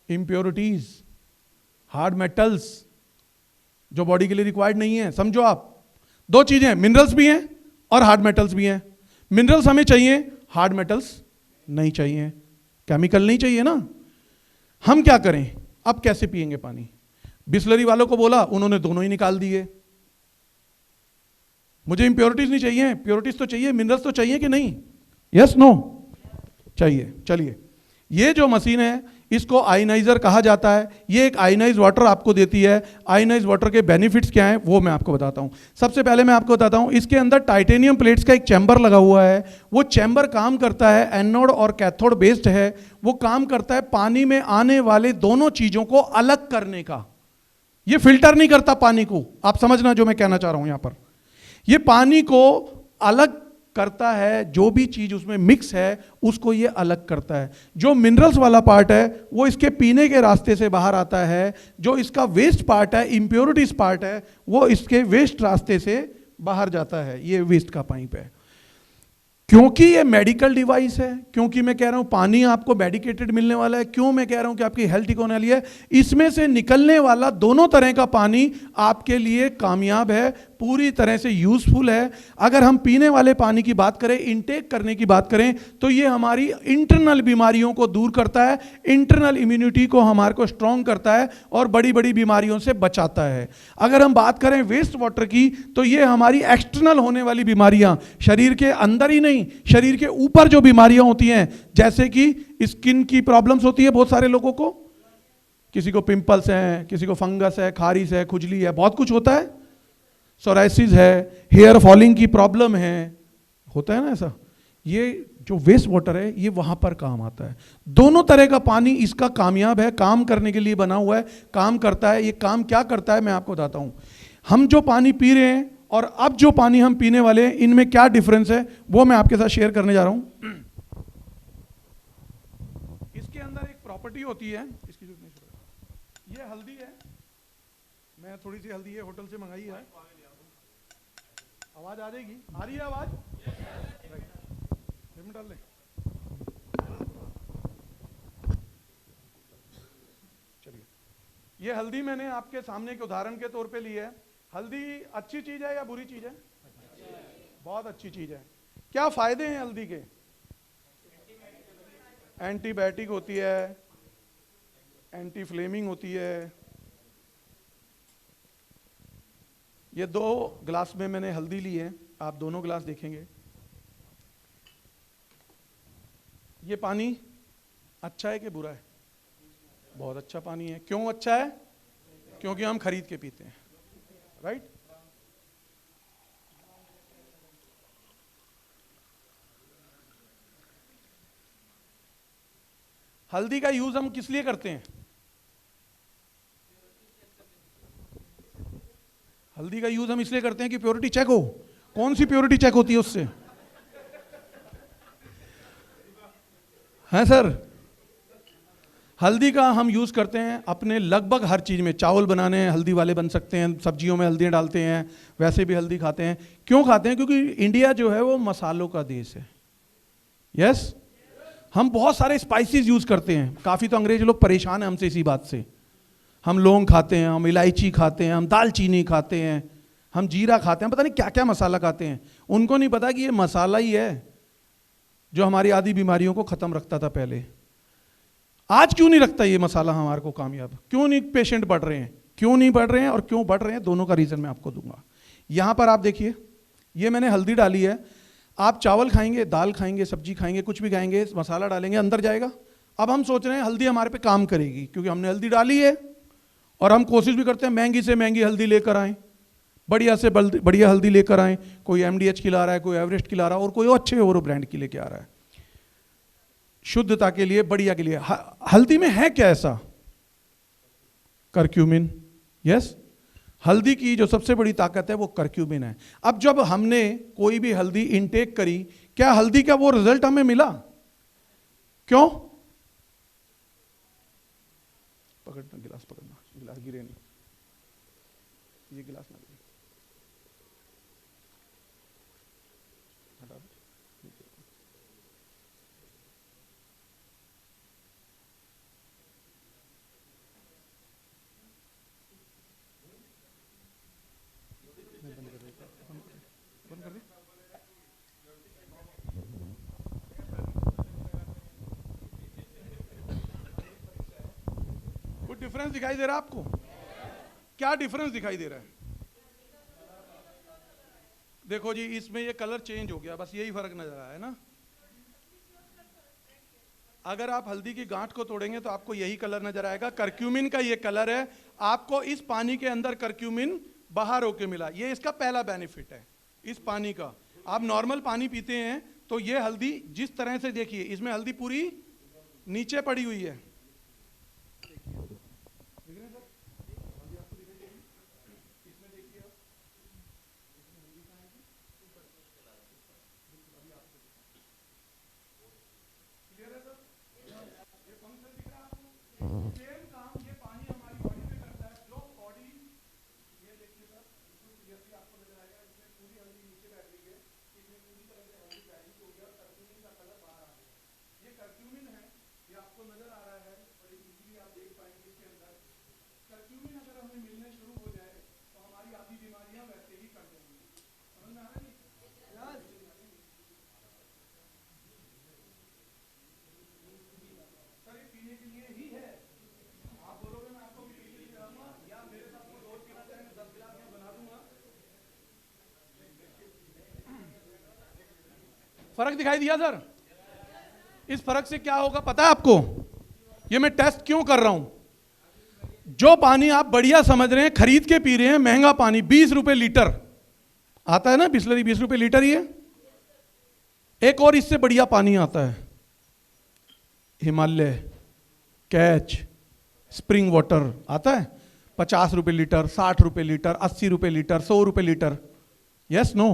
इम्प्योरिटीज। हार्ड मेटल्स जो बॉडी के लिए रिक्वायर्ड नहीं है। समझो आप, दो चीजें, मिनरल्स भी हैं और हार्ड मेटल्स भी हैं। मिनरल्स हमें चाहिए, हार्ड मेटल्स नहीं चाहिए, केमिकल नहीं चाहिए ना। हम क्या करें, अब कैसे पिएंगे पानी? बिस्लरी वालों को बोला, उन्होंने दोनों ही निकाल दिए। मुझे इंप्योरिटीज नहीं चाहिए, प्योरिटीज तो चाहिए, मिनरल्स तो चाहिए कि नहीं? यस नो चाहिए। चलिए, ये जो मशीन है इसको आयनाइजर कहा जाता है। ये एक आयनाइज वाटर आपको देती है। आयनाइज वाटर के बेनिफिट्स क्या हैं वो मैं आपको बताता हूं। सबसे पहले मैं आपको बताता हूं, इसके अंदर टाइटेनियम प्लेट्स का एक चैम्बर लगा हुआ है। वो चैम्बर काम करता है, एनोड और कैथोड बेस्ड है। वो काम करता है पानी में आने वाले दोनों चीजों को अलग करने का। ये फिल्टर नहीं करता पानी को, आप समझना जो मैं कहना चाह रहा हूं यहां पर। ये पानी को अलग करता है, जो भी चीज उसमें मिक्स है उसको ये अलग करता है। जो मिनरल्स वाला पार्ट है वो इसके पीने के रास्ते से बाहर आता है। जो इसका वेस्ट पार्ट है, इंप्योरिटीज पार्ट है, वो इसके वेस्ट रास्ते से बाहर जाता है। ये वेस्ट का पाइप है। क्योंकि ये मेडिकल डिवाइस है, क्योंकि मैं कह रहा हूं पानी आपको मेडिकेटेड मिलने वाला है, क्यों मैं कह रहा हूं कि आपकी हेल्थ इकोनॉमी वाली है, इसमें से निकलने वाला दोनों तरह का पानी आपके लिए कामयाब है, पूरी तरह से यूजफुल है। अगर हम पीने वाले पानी की बात करें, इनटेक करने की बात करें, तो ये हमारी इंटरनल बीमारियों को दूर करता है, इंटरनल इम्यूनिटी को हमारे को स्ट्रांग करता है और बड़ी बड़ी बीमारियों से बचाता है। अगर हम बात करें वेस्ट वाटर की, तो ये हमारी एक्सटर्नल होने वाली बीमारियां, शरीर के अंदर ही नहीं, शरीर के ऊपर जो बीमारियां होती हैं, जैसे कि स्किन की प्रॉब्लम्स होती है बहुत सारे लोगों को, किसी को पिंपल्स हैं, किसी को फंगस है, खारिश है, खुजली है, बहुत कुछ होता है, सोराइसिस है, हेयर फॉलिंग की प्रॉब्लम है, होता है ना ऐसा। ये जो वेस्ट वाटर है ये वहां पर काम आता है। दोनों तरह का पानी इसका कामयाब है, काम करने के लिए बना हुआ है, काम करता है। ये काम क्या करता है मैं आपको बताता हूं। हम जो पानी पी रहे हैं और अब जो पानी हम पीने वाले हैं, इनमें क्या डिफरेंस है वो मैं आपके साथ शेयर करने जा रहा हूं। इसके अंदर एक प्रॉपर्टी होती है, इसकी जो ये हल्दी है, मैं थोड़ी सी हल्दी है होटल से मंगाई है। आवाज आ जाएगी, आ रही है आवाज? राइट, डाल लें। चलिए, ये हल्दी मैंने आपके सामने के उदाहरण के तौर पे ली है। हल्दी अच्छी चीज है या बुरी चीज है? बहुत अच्छी चीज है। क्या फायदे हैं हल्दी के? एंटीबायोटिक होती है, एंटी फ्लेमिंग होती है। ये 2 ग्लास में मैंने हल्दी ली है, आप दोनों ग्लास देखेंगे। ये पानी अच्छा है कि बुरा है? बहुत अच्छा पानी है। क्यों अच्छा है? क्योंकि हम खरीद के पीते हैं, राइट? हल्दी का यूज हम किस लिए करते हैं? हल्दी का यूज हम इसलिए करते हैं कि प्योरिटी चेक हो। कौन सी प्योरिटी चेक होती है उससे? है सर, हल्दी का हम यूज करते हैं अपने लगभग हर चीज में। चावल बनाने हैं हल्दी वाले बन सकते हैं, सब्जियों में हल्दी डालते हैं, वैसे भी हल्दी खाते हैं। क्यों खाते हैं? क्योंकि इंडिया जो है वो मसालों का देश है। यस, हम बहुत सारे स्पाइसेस यूज करते हैं। काफी तो अंग्रेज लोग परेशान हैं हमसे इसी बात से। हम लौंग खाते हैं, हम इलायची खाते हैं, हम दालचीनी खाते हैं, हम जीरा खाते हैं, पता नहीं क्या क्या मसाला खाते हैं। उनको नहीं पता कि ये मसाला ही है जो हमारी आधी बीमारियों को खत्म रखता था पहले। आज क्यों नहीं रखता ये मसाला हमारे को कामयाब? क्यों नहीं पेशेंट बढ़ रहे हैं? क्यों नहीं बढ़ रहे हैं और क्यों बढ़ रहे हैं, दोनों का रीजन मैं आपको दूंगा। यहां पर आप देखिए, ये मैंने हल्दी डाली है। आप चावल खाएंगे, दाल खाएंगे, सब्जी खाएंगे, कुछ भी खाएंगे, मसाला डालेंगे, अंदर जाएगा। अब हम सोच रहे हैं हल्दी हमारे पे काम करेगी क्योंकि हमने हल्दी डाली है, और हम कोशिश भी करते हैं महंगी से महंगी हल्दी लेकर आए, बढ़िया से बढ़िया हल्दी लेकर आए। कोई एमडीएच की ला रहा है, कोई एवरेस्ट की ला रहा है, और कोई अच्छे और ब्रांड की लेके आ रहा है शुद्धता के लिए, बढ़िया के लिए। हल्दी में है क्या ऐसा? करक्यूमिन। यस, हल्दी की जो सबसे बड़ी ताकत है वो करक्यूमिन है। अब जब हमने कोई भी हल्दी इनटेक करी, क्या हल्दी का वो रिजल्ट हमें मिला? क्यों? पकड़ना, गिलास पकड़ना, गिलास गिरे नहीं, ये गिलास ना गिरे, हटा दो। डिफरेंस दिखाई दे रहा है आपको? क्या डिफरेंस दिखाई दे रहा है? देखो जी, इसमें ये कलर चेंज हो गया, बस यही फर्क नजर आया है ना। अगर आप हल्दी की गांठ को तोड़ेंगे तो आपको यही कलर नजर आएगा। करक्यूमिन का ये कलर है। आपको इस पानी के अंदर करक्यूमिन बाहर होके मिला, ये इसका पहला बेनिफिट है इस पानी का। आप नॉर्मल पानी पीते हैं तो ये हल्दी जिस तरह से, देखिए इसमें हल्दी पूरी नीचे पड़ी हुई है। सेम काम ये पानी हमारी बॉडी में करता है। जो बॉडी, ये देखिए सर, बिल्कुल क्लियरली आपको नजर आएगा, इसमें पूरी हल्दी नीचे बैठ रही है, इसमें पूरी तरह से हल्दी बैलेंस हो गया और कर्क्यूमिन का कलर बाहर आ गया। ये कर्क्यूमिन है, ये आपको नजर आ रहा है, बड़ी इजीली आप देख पाएंगे इसके अंदर। कर्क्यूमिन अगर हमें मिलने शुरू हो जाए तो हमारी आधी बीमारियां वैसे ही कट जाएंगी। समझ में आ रहा है? सर ये पीने के लिए ही है। आप बोलोगे मैं आपको पीने के लिए कराऊंगा, या मेरे साथ कोई और पीना चाहे मैं 10 गिलास यहाँ बना दूंगा। फर्क दिखाई दिया सर? इस फर्क से क्या होगा पता है आपको? ये मैं टेस्ट क्यों कर रहा हूं? जो पानी आप बढ़िया समझ रहे हैं, खरीद के पी रहे हैं, महंगा पानी 20 रुपए लीटर आता है ना, बिस्लरी 20 रुपए लीटर ही है। एक और इससे बढ़िया पानी आता है, हिमालय, कैच, स्प्रिंग वाटर आता है, 50 रुपए लीटर, 60 रुपए लीटर, 80 रुपए लीटर, 100 रुपए लीटर। Yes no?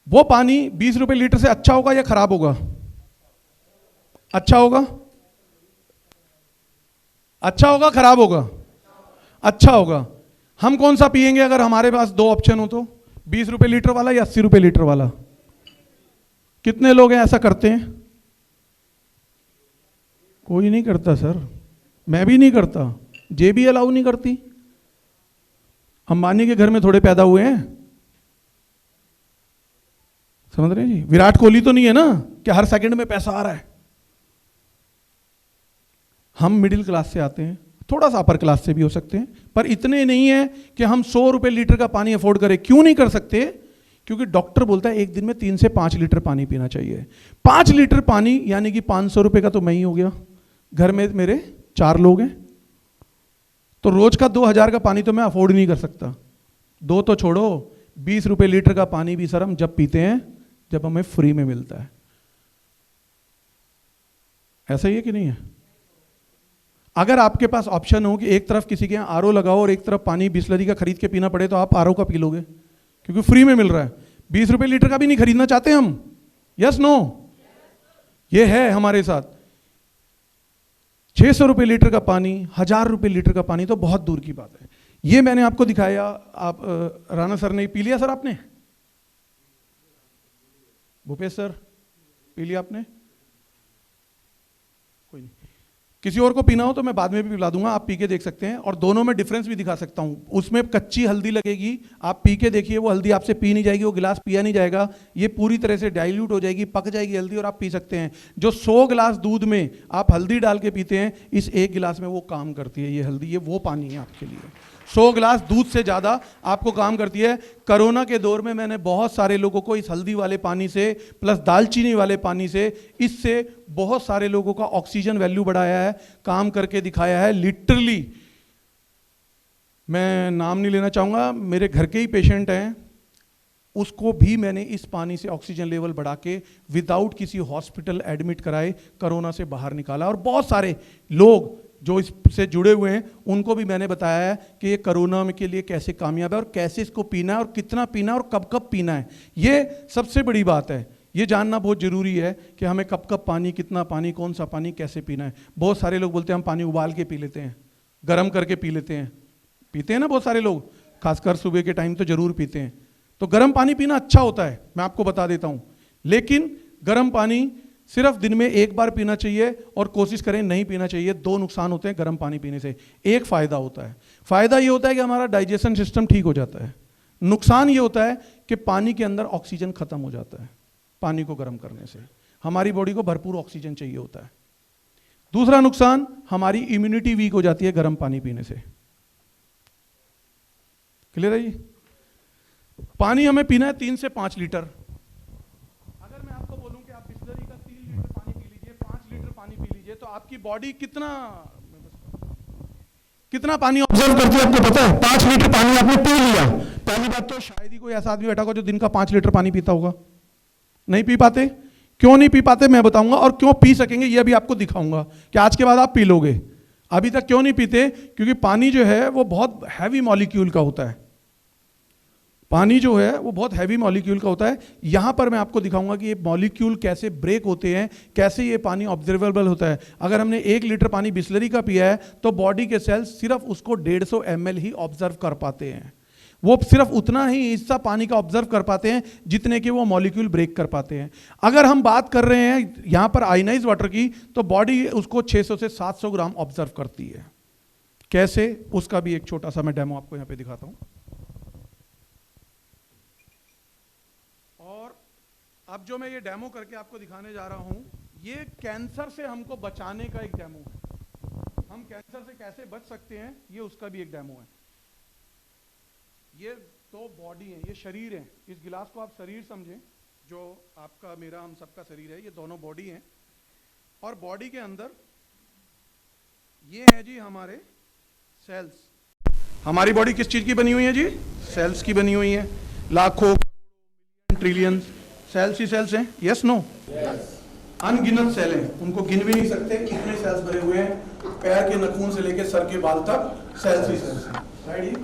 वो पानी 20 रुपए लीटर से अच्छा होगा या खराब होगा? अच्छा होगा? अच्छा होगा खराब होगा? अच्छा होगा। हम कौन सा पिएंगे अगर हमारे पास दो ऑप्शन हो तो? 20 रुपए लीटर वाला या 80 रुपए लीटर वाला? कितने लोग हैं ऐसा करते हैं? कोई नहीं करता सर, मैं भी नहीं करता, जेबी अलाउ नहीं करती। अंबानी के घर में थोड़े पैदा हुए हैं, समझ रहे हैं जी? विराट कोहली तो नहीं है ना कि हर सेकंड में पैसा आ रहा है। हम मिडिल क्लास से आते हैं, थोड़ा सा अपर क्लास से भी हो सकते हैं, पर इतने नहीं है कि हम 100 रुपए लीटर का पानी अफोर्ड करें। क्यों नहीं कर सकते? क्योंकि डॉक्टर बोलता है एक दिन में 3 से 5 लीटर पानी पीना चाहिए। 5 लीटर पानी यानी कि 500 रुपए का तो मैं ही हो गया। घर में मेरे 4 लोग हैं, तो रोज का 2000 का पानी तो मैं अफोर्ड नहीं कर सकता। दो तो छोड़ो, 20 रुपए लीटर का पानी भी सर हम जब पीते हैं जब हमें फ्री में मिलता है। ऐसा ही है कि नहीं है? अगर आपके पास ऑप्शन हो कि एक तरफ किसी के यहाँ आरओ लगाओ और एक तरफ पानी बिस्लरी का खरीद के पीना पड़े, तो आप आरओ का पी लोगे क्योंकि फ्री में मिल रहा है। 20 रुपए लीटर का भी नहीं खरीदना चाहते हम। Yes no? ये है हमारे साथ। 600 रुपए लीटर का पानी, 1000 रुपए लीटर का पानी तो बहुत दूर की बात है। ये मैंने आपको दिखाया। आप राणा सर ने पी लिया सर? आपने? भूपेश सर पी लिया आपने? कोई नहीं, किसी और को पीना हो तो मैं बाद में भी पिला दूंगा, आप पी के देख सकते हैं। और दोनों में डिफरेंस भी दिखा सकता हूं। उसमें कच्ची हल्दी लगेगी, आप पी के देखिए, वो हल्दी आपसे पी नहीं जाएगी, वो गिलास पिया नहीं जाएगा, ये पूरी तरह से डाइल्यूट हो जाएगी, पक जाएगी हल्दी और आप पी सकते हैं। जो 100 गिलास दूध में आप हल्दी डाल के पीते हैं, इस एक गिलास में वो काम करती है ये हल्दी। ये वो पानी है आपके लिए। 100 गिलास दूध से ज़्यादा आपको काम करती है। कोरोना के दौर में मैंने बहुत सारे लोगों को इस हल्दी वाले पानी से प्लस दालचीनी वाले पानी से, इससे बहुत सारे लोगों का ऑक्सीजन वैल्यू बढ़ाया है, काम करके दिखाया है लिटरली। मैं नाम नहीं लेना चाहूँगा, मेरे घर के ही पेशेंट हैं, उसको भी मैंने इस पानी से ऑक्सीजन लेवल बढ़ा के विदाउट किसी हॉस्पिटल एडमिट कराए कोरोना से बाहर निकाला। और बहुत सारे लोग जो इससे जुड़े हुए हैं उनको भी मैंने बताया है कि ये कोरोना में के लिए कैसे कामयाब है और कैसे इसको पीना है और कितना पीना है और कब कब पीना है। ये सबसे बड़ी बात है, ये जानना बहुत ज़रूरी है कि हमें कब कब पानी, कितना पानी, कौन सा पानी, कैसे पीना है। बहुत सारे लोग बोलते हैं हम पानी उबाल के पी लेते हैं, गर्म करके पी लेते हैं, पीते हैं ना बहुत सारे लोग, खासकर सुबह के टाइम तो ज़रूर पीते हैं। तो गर्म पानी पीना अच्छा होता है, मैं आपको बता देता हूँ, लेकिन गर्म पानी सिर्फ दिन में एक बार पीना चाहिए और कोशिश करें नहीं पीना चाहिए। 2 नुकसान होते हैं गर्म पानी पीने से। एक फ़ायदा होता है, फ़ायदा ये होता है कि हमारा डाइजेशन सिस्टम ठीक हो जाता है। नुकसान ये होता है कि पानी के अंदर ऑक्सीजन खत्म हो जाता है। पानी को गर्म करने से हमारी बॉडी को भरपूर ऑक्सीजन चाहिए होता है। दूसरा नुकसान, हमारी इम्यूनिटी वीक हो जाती है गर्म पानी पीने से। क्लियर है जी? पानी हमें पीना है 3 से 5 लीटर। अगर मैं आपको बोलूं कि आप बिस्लरी का 3 लीटर पानी पी लीजिए, 5 लीटर पानी पी लीजिए, तो आपकी बॉडी कितना पानी ऑब्जर्व करती है आपको पता है? 5 लीटर पानी आपने पी लिया। पहली बात तो शायद ही कोई ऐसा आदमी बैठा होगा जो दिन का 5 लीटर पानी पीता होगा। नहीं पी पाते। क्यों नहीं पी पाते मैं बताऊंगा, और क्यों पी सकेंगे यह भी आपको दिखाऊंगा कि आज के बाद आप पी लोगे। अभी तक क्यों नहीं पीते? क्योंकि पानी जो है वो बहुत हैवी मॉलिक्यूल का होता है। पानी जो है वो बहुत हैवी मॉलिक्यूल का होता है। यहां पर मैं आपको दिखाऊंगा कि ये मॉलिक्यूल कैसे ब्रेक होते हैं, कैसे ये पानी ऑब्जर्वेबल होता है। अगर हमने 1 लीटर पानी बिस्लरी का पिया है तो बॉडी के सेल्स सिर्फ उसको 150 ml ही ऑब्जर्व कर पाते हैं। वो सिर्फ उतना ही हिस्सा पानी का ऑब्जर्व कर पाते हैं जितने के वो मॉलिक्यूल ब्रेक कर पाते हैं। अगर हम बात कर रहे हैं यहां पर आयनाइज वाटर की, तो बॉडी उसको 600 से 700 ग्राम ऑब्जर्व करती है। कैसे, उसका भी एक छोटा सा मैं डेमो आपको यहां पे दिखाता हूं। अब जो मैं ये डेमो करके आपको दिखाने जा रहा हूं, ये कैंसर से हमको बचाने का एक डेमो है। हम कैंसर से कैसे बच सकते हैं, ये उसका भी एक डेमो है। ये तो बॉडी है, ये शरीर है। इस गिलास को आप शरीर समझें, जो आपका मेरा हम सबका शरीर है। ये दोनों बॉडी हैं, और बॉडी के अंदर ये है जी हमारे सेल्स। हमारी बॉडी किस चीज की बनी हुई है जी? सेल्स की बनी हुई है। लाखों, ट्रिलियंस सेल्स ही सेल्स हैं। Yes no? अनगिनत सेल हैं, उनको गिन भी नहीं सकते, इतने सेल्स भरे हुए हैं। पैर के नखून से लेकर सर के बाल तक सेल्स ही सेल्स हैं। राइट?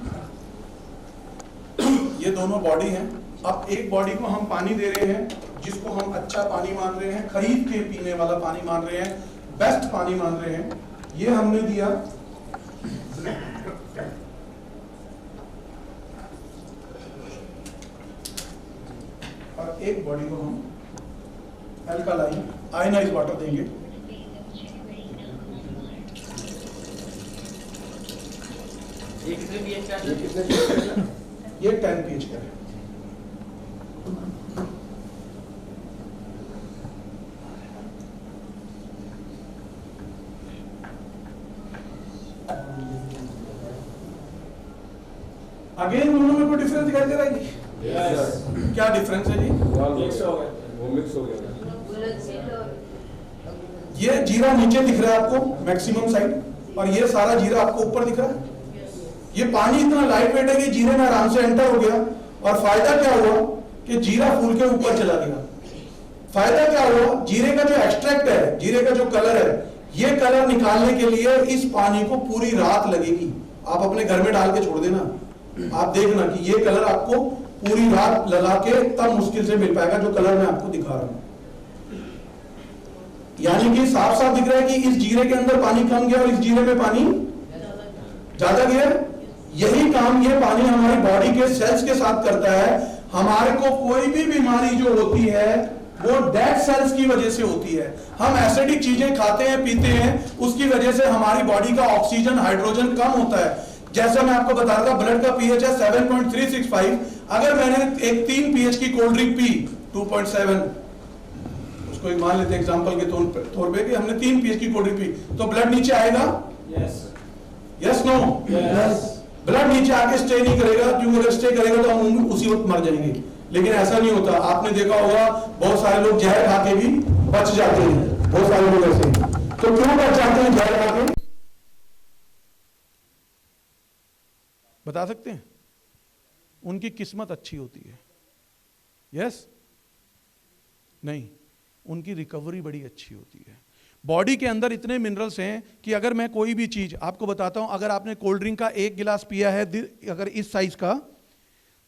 ये दोनों बॉडी हैं। अब एक बॉडी को हम पानी दे रहे हैं, जिसको हम अच्छा पानी मान रहे हैं, खरीद के पीने वाला पानी मान रहे हैं, बेस्ट पानी मान रहे हैं। ये हमने दिया और एक बॉडी को हम अल्कलाइन आयनाइज वाटर देंगे। ये कितने pH का है? ये 10 pH का है। अगेन दोनों में कोई डिफरेंस दिखाई दे रहा है जी? Yes. क्या डिफरेंस है जी? मिक्स हो गया। ये जीरा नीचे दिख रहा है आपको मैक्सिमम साइड, और ये सारा जीरा आपको ऊपर दिख रहा है। ये पानी इतना लाइट वेट है कि जीरे में आराम से एंटर हो गया। और फायदा क्या हुआ कि जीरा फूल के ऊपर चला गया। फायदा क्या हुआ? जीरे का जो एक्सट्रैक्ट है, जीरे का जो कलर है, ये कलर निकालने के लिए इस पानी को पूरी रात लगेगी। आप अपने घर में डाल के छोड़ देना, आप देखना कि ये कलर आपको पूरी रात लगा के तब मुश्किल से मिल पाएगा, जो कलर मैं आपको दिखा रहा हूं। यानी कि साफ साफ दिख रहा है कि इस जीरे के अंदर पानी कम गया और इस जीरे में पानी ज्यादा गया। यही काम ये पानी हमारी बॉडी के सेल्स के साथ करता है। हमारे को कोई भी बीमारी जो होती है वो डेड सेल्स की वजह से होती है। हम एसिडिक चीजें खाते हैं, पीते हैं, उसकी वजह से हमारी बॉडी का ऑक्सीजन, हाइड्रोजन कम होता है। जैसा मैं आपको बता रहा था, ब्लड का पीएच है 7.365। अगर मैंने एक 3 pH की कोल्ड ड्रिंक पी 2.7, उसको एक मान लेते हैं एग्जांपल के तौर पे कि हमने 3 pH की कोल्ड ड्रिंक पी, तो ब्लड नीचे आएगा? Yes no? ब्लड नीचे आके स्टे नहीं करेगा, क्योंकि अगर स्टे करेगा तो हम उसी वक्त मर जाएंगे। लेकिन ऐसा नहीं होता। आपने देखा होगा बहुत सारे लोग जहर खा के भी बच जाते हैं। बहुत सारे लोग ऐसे, तो क्यों बच जाते हैं जहर खा के? बता सकते हैं? उनकी किस्मत अच्छी होती है। यस? नहीं, उनकी रिकवरी बड़ी अच्छी होती है। बॉडी के अंदर इतने मिनरल्स हैं कि अगर मैं कोई भी चीज आपको बताता हूं, अगर आपने कोल्ड ड्रिंक का 1 गिलास पिया है अगर इस साइज का,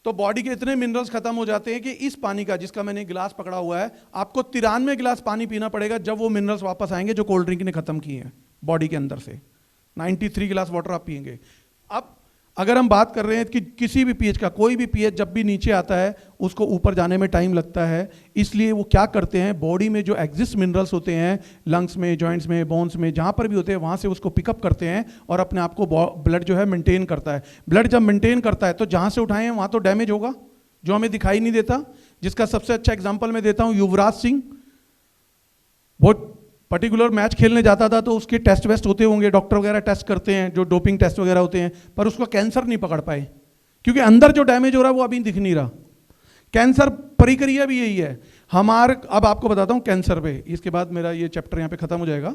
तो बॉडी के इतने मिनरल्स खत्म हो जाते हैं कि इस पानी का, जिसका मैंने गिलास पकड़ा हुआ है, आपको 93 गिलास पानी पीना पड़ेगा जब वो मिनरल्स वापस आएंगे जो कोल्ड ड्रिंक ने खत्म किए हैं बॉडी के अंदर से। 93 गिलास वाटर आप पिएंगे। अब अगर हम बात कर रहे हैं कि किसी भी पीएच का, कोई भी पीएच जब भी नीचे आता है उसको ऊपर जाने में टाइम लगता है। इसलिए वो क्या करते हैं, बॉडी में जो एग्जिस्ट मिनरल्स होते हैं, लंग्स में, जॉइंट्स में, बोन्स में, जहाँ पर भी होते हैं, वहाँ से उसको पिकअप करते हैं और अपने आप को ब्लड जो है मेंटेन करता है। ब्लड जब मेंटेन करता है तो जहाँ से उठाए हैं वहाँ तो डैमेज होगा, जो हमें दिखाई नहीं देता। जिसका सबसे अच्छा एग्जाम्पल मैं देता हूँ, युवराज सिंह। बहुत पर्टिकुलर मैच खेलने जाता था तो उसके टेस्ट वेस्ट होते होंगे, डॉक्टर वगैरह टेस्ट करते हैं, जो डोपिंग टेस्ट वगैरह होते हैं, पर उसको कैंसर नहीं पकड़ पाए क्योंकि अंदर जो डैमेज हो रहा है वो अभी दिख नहीं रहा। कैंसर प्रक्रिया भी यही है हमारे। अब आपको बताता हूँ कैंसर पे, इसके बाद मेरा ये चैप्टर यहाँ पे खत्म हो जाएगा।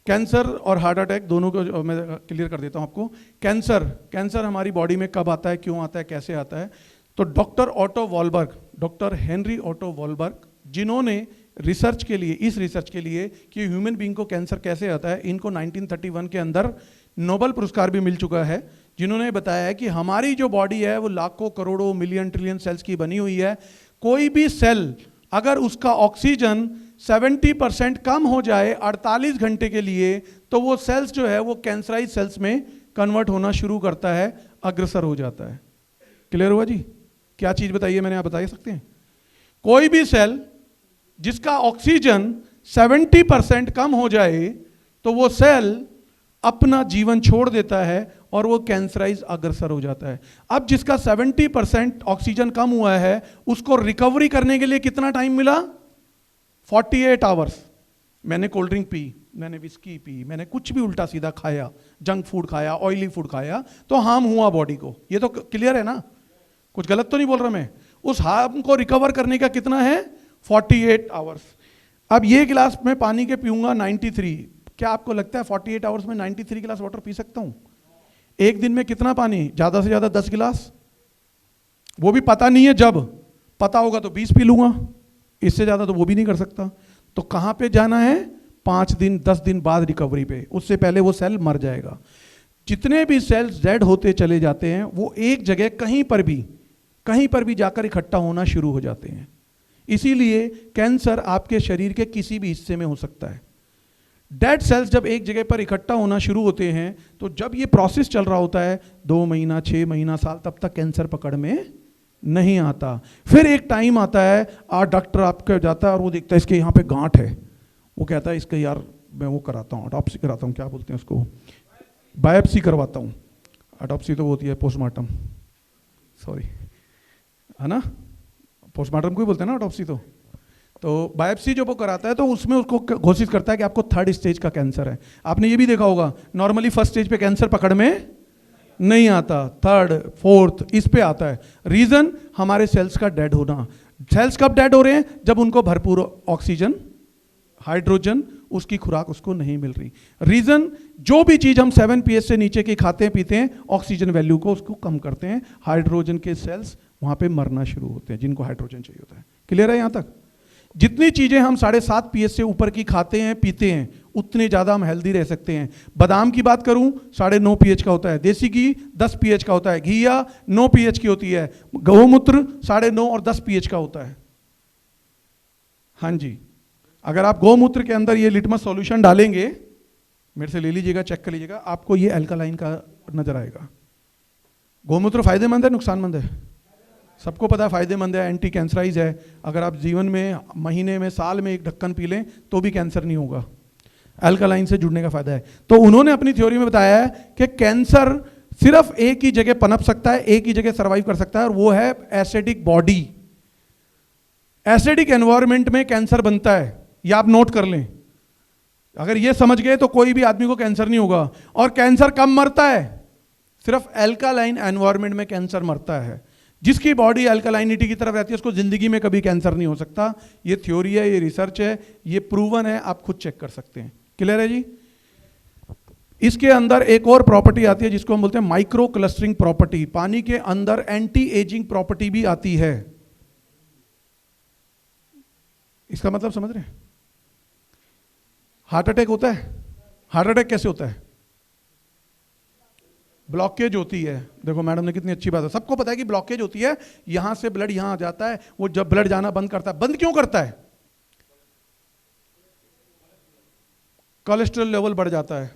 कैंसर और हार्ट अटैक दोनों को मैं क्लियर कर देता हूँ आपको। कैंसर हमारी बॉडी में कब आता है, क्यों आता है, कैसे आता है। तो डॉक्टर हेनरी ऑटो वॉलबर्ग, जिन्होंने रिसर्च के लिए, इस रिसर्च के लिए कि ह्यूमन बीइंग को कैंसर कैसे आता है, इनको 1931 के अंदर नोबेल पुरस्कार भी मिल चुका है, जिन्होंने बताया है कि हमारी जो बॉडी है वो लाखों करोड़ों मिलियन ट्रिलियन सेल्स की बनी हुई है। कोई भी सेल अगर उसका ऑक्सीजन 70% कम हो जाए 48 घंटे के लिए, तो वो सेल्स जो है वो कैंसराइज सेल्स में कन्वर्ट होना शुरू करता है, अग्रसर हो जाता है। क्लियर हुआ जी? क्या चीज बताइए मैंने, आप बता सकते हैं? कोई भी सेल जिसका ऑक्सीजन 70% कम हो जाए तो वो सेल अपना जीवन छोड़ देता है और वो कैंसराइज अग्रसर हो जाता है। अब जिसका 70% ऑक्सीजन कम हुआ है उसको रिकवरी करने के लिए कितना टाइम मिला? 48 आवर्स। मैंने कोल्ड ड्रिंक पी, मैंने विस्की पी, मैंने कुछ भी उल्टा सीधा खाया, जंक फूड खाया, ऑयली फूड खाया, तो हार्म हुआ बॉडी को। ये तो क्लियर है ना? कुछ गलत तो नहीं बोल रहा मैं? उस हार्म को रिकवर करने का कितना है? 48 आवर्स। अब ये गिलास मैं पानी के पीऊंगा 93, क्या आपको लगता है 48 आवर्स में 93 गिलास वाटर पी सकता हूं? एक दिन में कितना पानी? ज्यादा से ज्यादा 10 गिलास। वो भी पता नहीं है, जब पता होगा तो 20 पी लूंगा, इससे ज्यादा तो वो भी नहीं कर सकता। तो कहां पे जाना है? 5 दिन 10 दिन बाद रिकवरी पे, उससे पहले वो सेल मर जाएगा। जितने भी सेल्स डेड होते चले जाते हैं वो एक जगह कहीं पर भी जाकर इकट्ठा होना शुरू हो जाते हैं। इसीलिए कैंसर आपके शरीर के किसी भी हिस्से में हो सकता है। डेड सेल्स जब एक जगह पर इकट्ठा होना शुरू होते हैं, तो जब ये प्रोसेस चल रहा होता है 2 महीना, 6 महीना, साल, तब तक कैंसर पकड़ में नहीं आता। फिर एक टाइम आता है, डॉक्टर आपके जाता है और वो देखता है इसके यहाँ पे गांठ है, वो कहता है इसका यार मैं वो कराता हूँ, ऑटोप्सी कराता हूँ, क्या बोलते हैं उसको, बायोप्सी करवाता हूँ। ऑटोप्सी तो होती है पोस्टमार्टम, सॉरी, है ना? पोस्टमार्टम को ही बोलते हैं ना ऑटोप्सी। तो बायोप्सी जो वो कराता है तो उसमें उसको घोषित करता है कि आपको 3rd स्टेज का कैंसर है। आपने ये भी देखा होगा, नॉर्मली 1st स्टेज पे कैंसर पकड़ में नहीं आता, 3rd 4th इस पे आता है। रीजन हमारे सेल्स का डेड होना। सेल्स कब डेड हो रहे हैं? जब उनको भरपूर ऑक्सीजन, हाइड्रोजन, उसकी खुराक उसको नहीं मिल रही। रीजन, जो भी चीज हम 7 pH से नीचे की खाते हैं पीते हैं, ऑक्सीजन वैल्यू को उसको कम करते हैं, हाइड्रोजन के सेल्स वहां पे मरना शुरू होते हैं जिनको हाइड्रोजन चाहिए होता है। क्लियर है यहां तक? जितनी चीजें हम 7.5 pH से ऊपर की खाते हैं पीते हैं, उतने ज्यादा हम हेल्दी रह सकते हैं। बादाम की बात करूं 9.5 pH का होता है, देसी घी 10 pH का होता है, घिया 9 pH की होती है, गौमूत्र 9.5 और 10 pH का होता है। हाँ जी, अगर आप गौमूत्र के अंदर ये लिटमस सॉल्यूशन डालेंगे, मेरे से ले लीजिएगा, चेक कर लीजिएगा, आपको ये अल्कलाइन का नजर आएगा। गौमूत्र फायदेमंद है, नुकसानमंद है? सबको पता है फायदेमंद है, एंटी कैंसराइज है। अगर आप जीवन में, महीने में, साल में 1 ढक्कन पी लें तो भी कैंसर नहीं होगा। अल्कलाइन से जुड़ने का फायदा है। तो उन्होंने अपनी थ्योरी में बताया है कि कैंसर सिर्फ एक ही जगह पनप सकता है, एक ही जगह सर्वाइव कर सकता है, और वो है एसिडिक बॉडी। एसिडिक एनवायरनमेंट में कैंसर बनता है, ये आप नोट कर लें। अगर ये समझ गए तो कोई भी आदमी को कैंसर नहीं होगा। और कैंसर कब मरता है? सिर्फ अल्कालाइन एनवायरनमेंट में कैंसर मरता है। जिसकी बॉडी अल्कलाइनिटी की तरफ रहती है उसको जिंदगी में कभी कैंसर नहीं हो सकता। ये थ्योरी है, ये रिसर्च है, ये प्रूवन है, आप खुद चेक कर सकते हैं। क्लियर है जी? इसके अंदर एक और प्रॉपर्टी आती है जिसको हम बोलते हैं माइक्रो क्लस्टरिंग प्रॉपर्टी। पानी के अंदर एंटी एजिंग प्रॉपर्टी भी आती है। इसका मतलब समझ रहे हैं? हार्ट अटैक होता है, हार्ट अटैक कैसे होता है? ब्लॉकेज होती है। देखो मैडम ने कितनी अच्छी बात है, सबको पता है कि ब्लॉकेज होती है, यहां से ब्लड यहां आ जाता है, वो जब ब्लड जाना बंद करता है, बंद क्यों करता है? कोलेस्ट्रॉल लेवल बढ़ जाता है।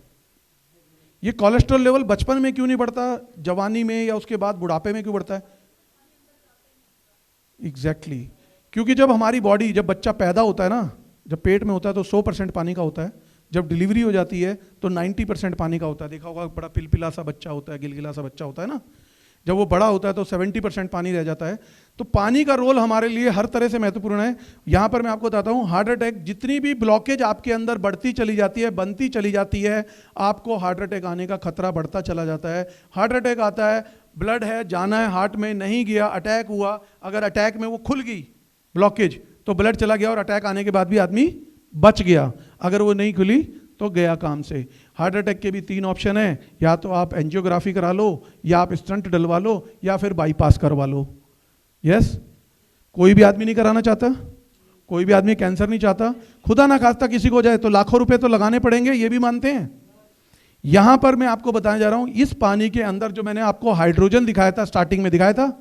ये कोलेस्ट्रॉल लेवल बचपन में क्यों नहीं बढ़ता, जवानी में या उसके बाद बुढ़ापे में क्यों बढ़ता है? एग्जैक्टली क्योंकि जब हमारी बॉडी, जब बच्चा पैदा होता है ना, जब पेट में होता है तो 100% पानी का होता है, जब डिलीवरी हो जाती है तो 90% पानी का होता है। देखा होगा, बड़ा पिलपिला सा बच्चा होता है, गिलगिला सा बच्चा होता है ना। जब वो बड़ा होता है तो 70% पानी रह जाता है। तो पानी का रोल हमारे लिए हर तरह से महत्वपूर्ण है। यहाँ पर मैं आपको बताता हूँ, हार्ट अटैक, जितनी भी ब्लॉकेज आपके अंदर बढ़ती चली जाती है, बनती चली जाती है, आपको हार्ट अटैक आने का खतरा बढ़ता चला जाता है। हार्ट अटैक आता है, ब्लड है, जाना है हार्ट में, नहीं गया, अटैक हुआ, अगर अटैक में वो खुल गई ब्लॉकेज तो ब्लड चला गया और अटैक आने के बाद भी आदमी बच गया। अगर वो नहीं खुली तो गया काम से। हार्ट अटैक के भी 3 ऑप्शन है, या तो आप एंजियोग्राफी करा लो, या आप स्टंट डलवा लो, या फिर बाईपास करवा लो। यस, कोई भी आदमी नहीं कराना चाहता, कोई भी आदमी कैंसर नहीं चाहता। खुदा ना खास्ता किसी को हो जाए तो लाखों रुपए तो लगाने पड़ेंगे, ये भी मानते हैं। यहां पर मैं आपको बताने जा रहा हूं, इस पानी के अंदर जो मैंने आपको हाइड्रोजन दिखाया था, स्टार्टिंग में दिखाया था,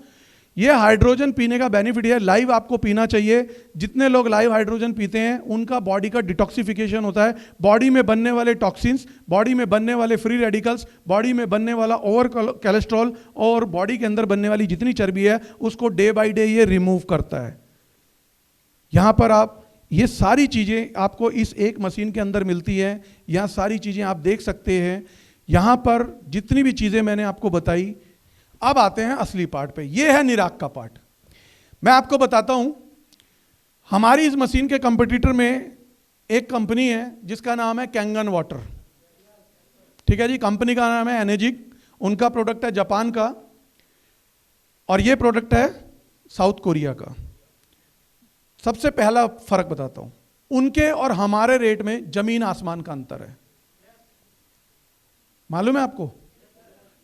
ये हाइड्रोजन पीने का बेनिफिट है, लाइव आपको पीना चाहिए। जितने लोग लाइव हाइड्रोजन पीते हैं उनका बॉडी का डिटॉक्सिफिकेशन होता है। बॉडी में बनने वाले टॉक्सिन्स, बॉडी में बनने वाले फ्री रेडिकल्स, बॉडी में बनने वाला ओवर कोलेस्ट्रॉल और बॉडी के अंदर बनने वाली जितनी चर्बी है उसको डे बाय डे ये रिमूव करता है। यहां पर आप ये सारी चीजें आपको इस एक मशीन के अंदर मिलती है। यहां सारी चीजें आप देख सकते हैं। यहां पर जितनी भी चीजें मैंने आपको बताई, अब आते हैं असली पार्ट पे। ये है निराग का पार्ट। मैं आपको बताता हूं, हमारी इस मशीन के कंपटीटर में एक कंपनी है जिसका नाम है कैंगन वाटर। ठीक है जी, कंपनी का नाम है एनर्जिक, उनका प्रोडक्ट है जापान का, और ये प्रोडक्ट है साउथ कोरिया का। सबसे पहला फर्क बताता हूं, उनके और हमारे रेट में जमीन आसमान का अंतर है। मालूम है आपको?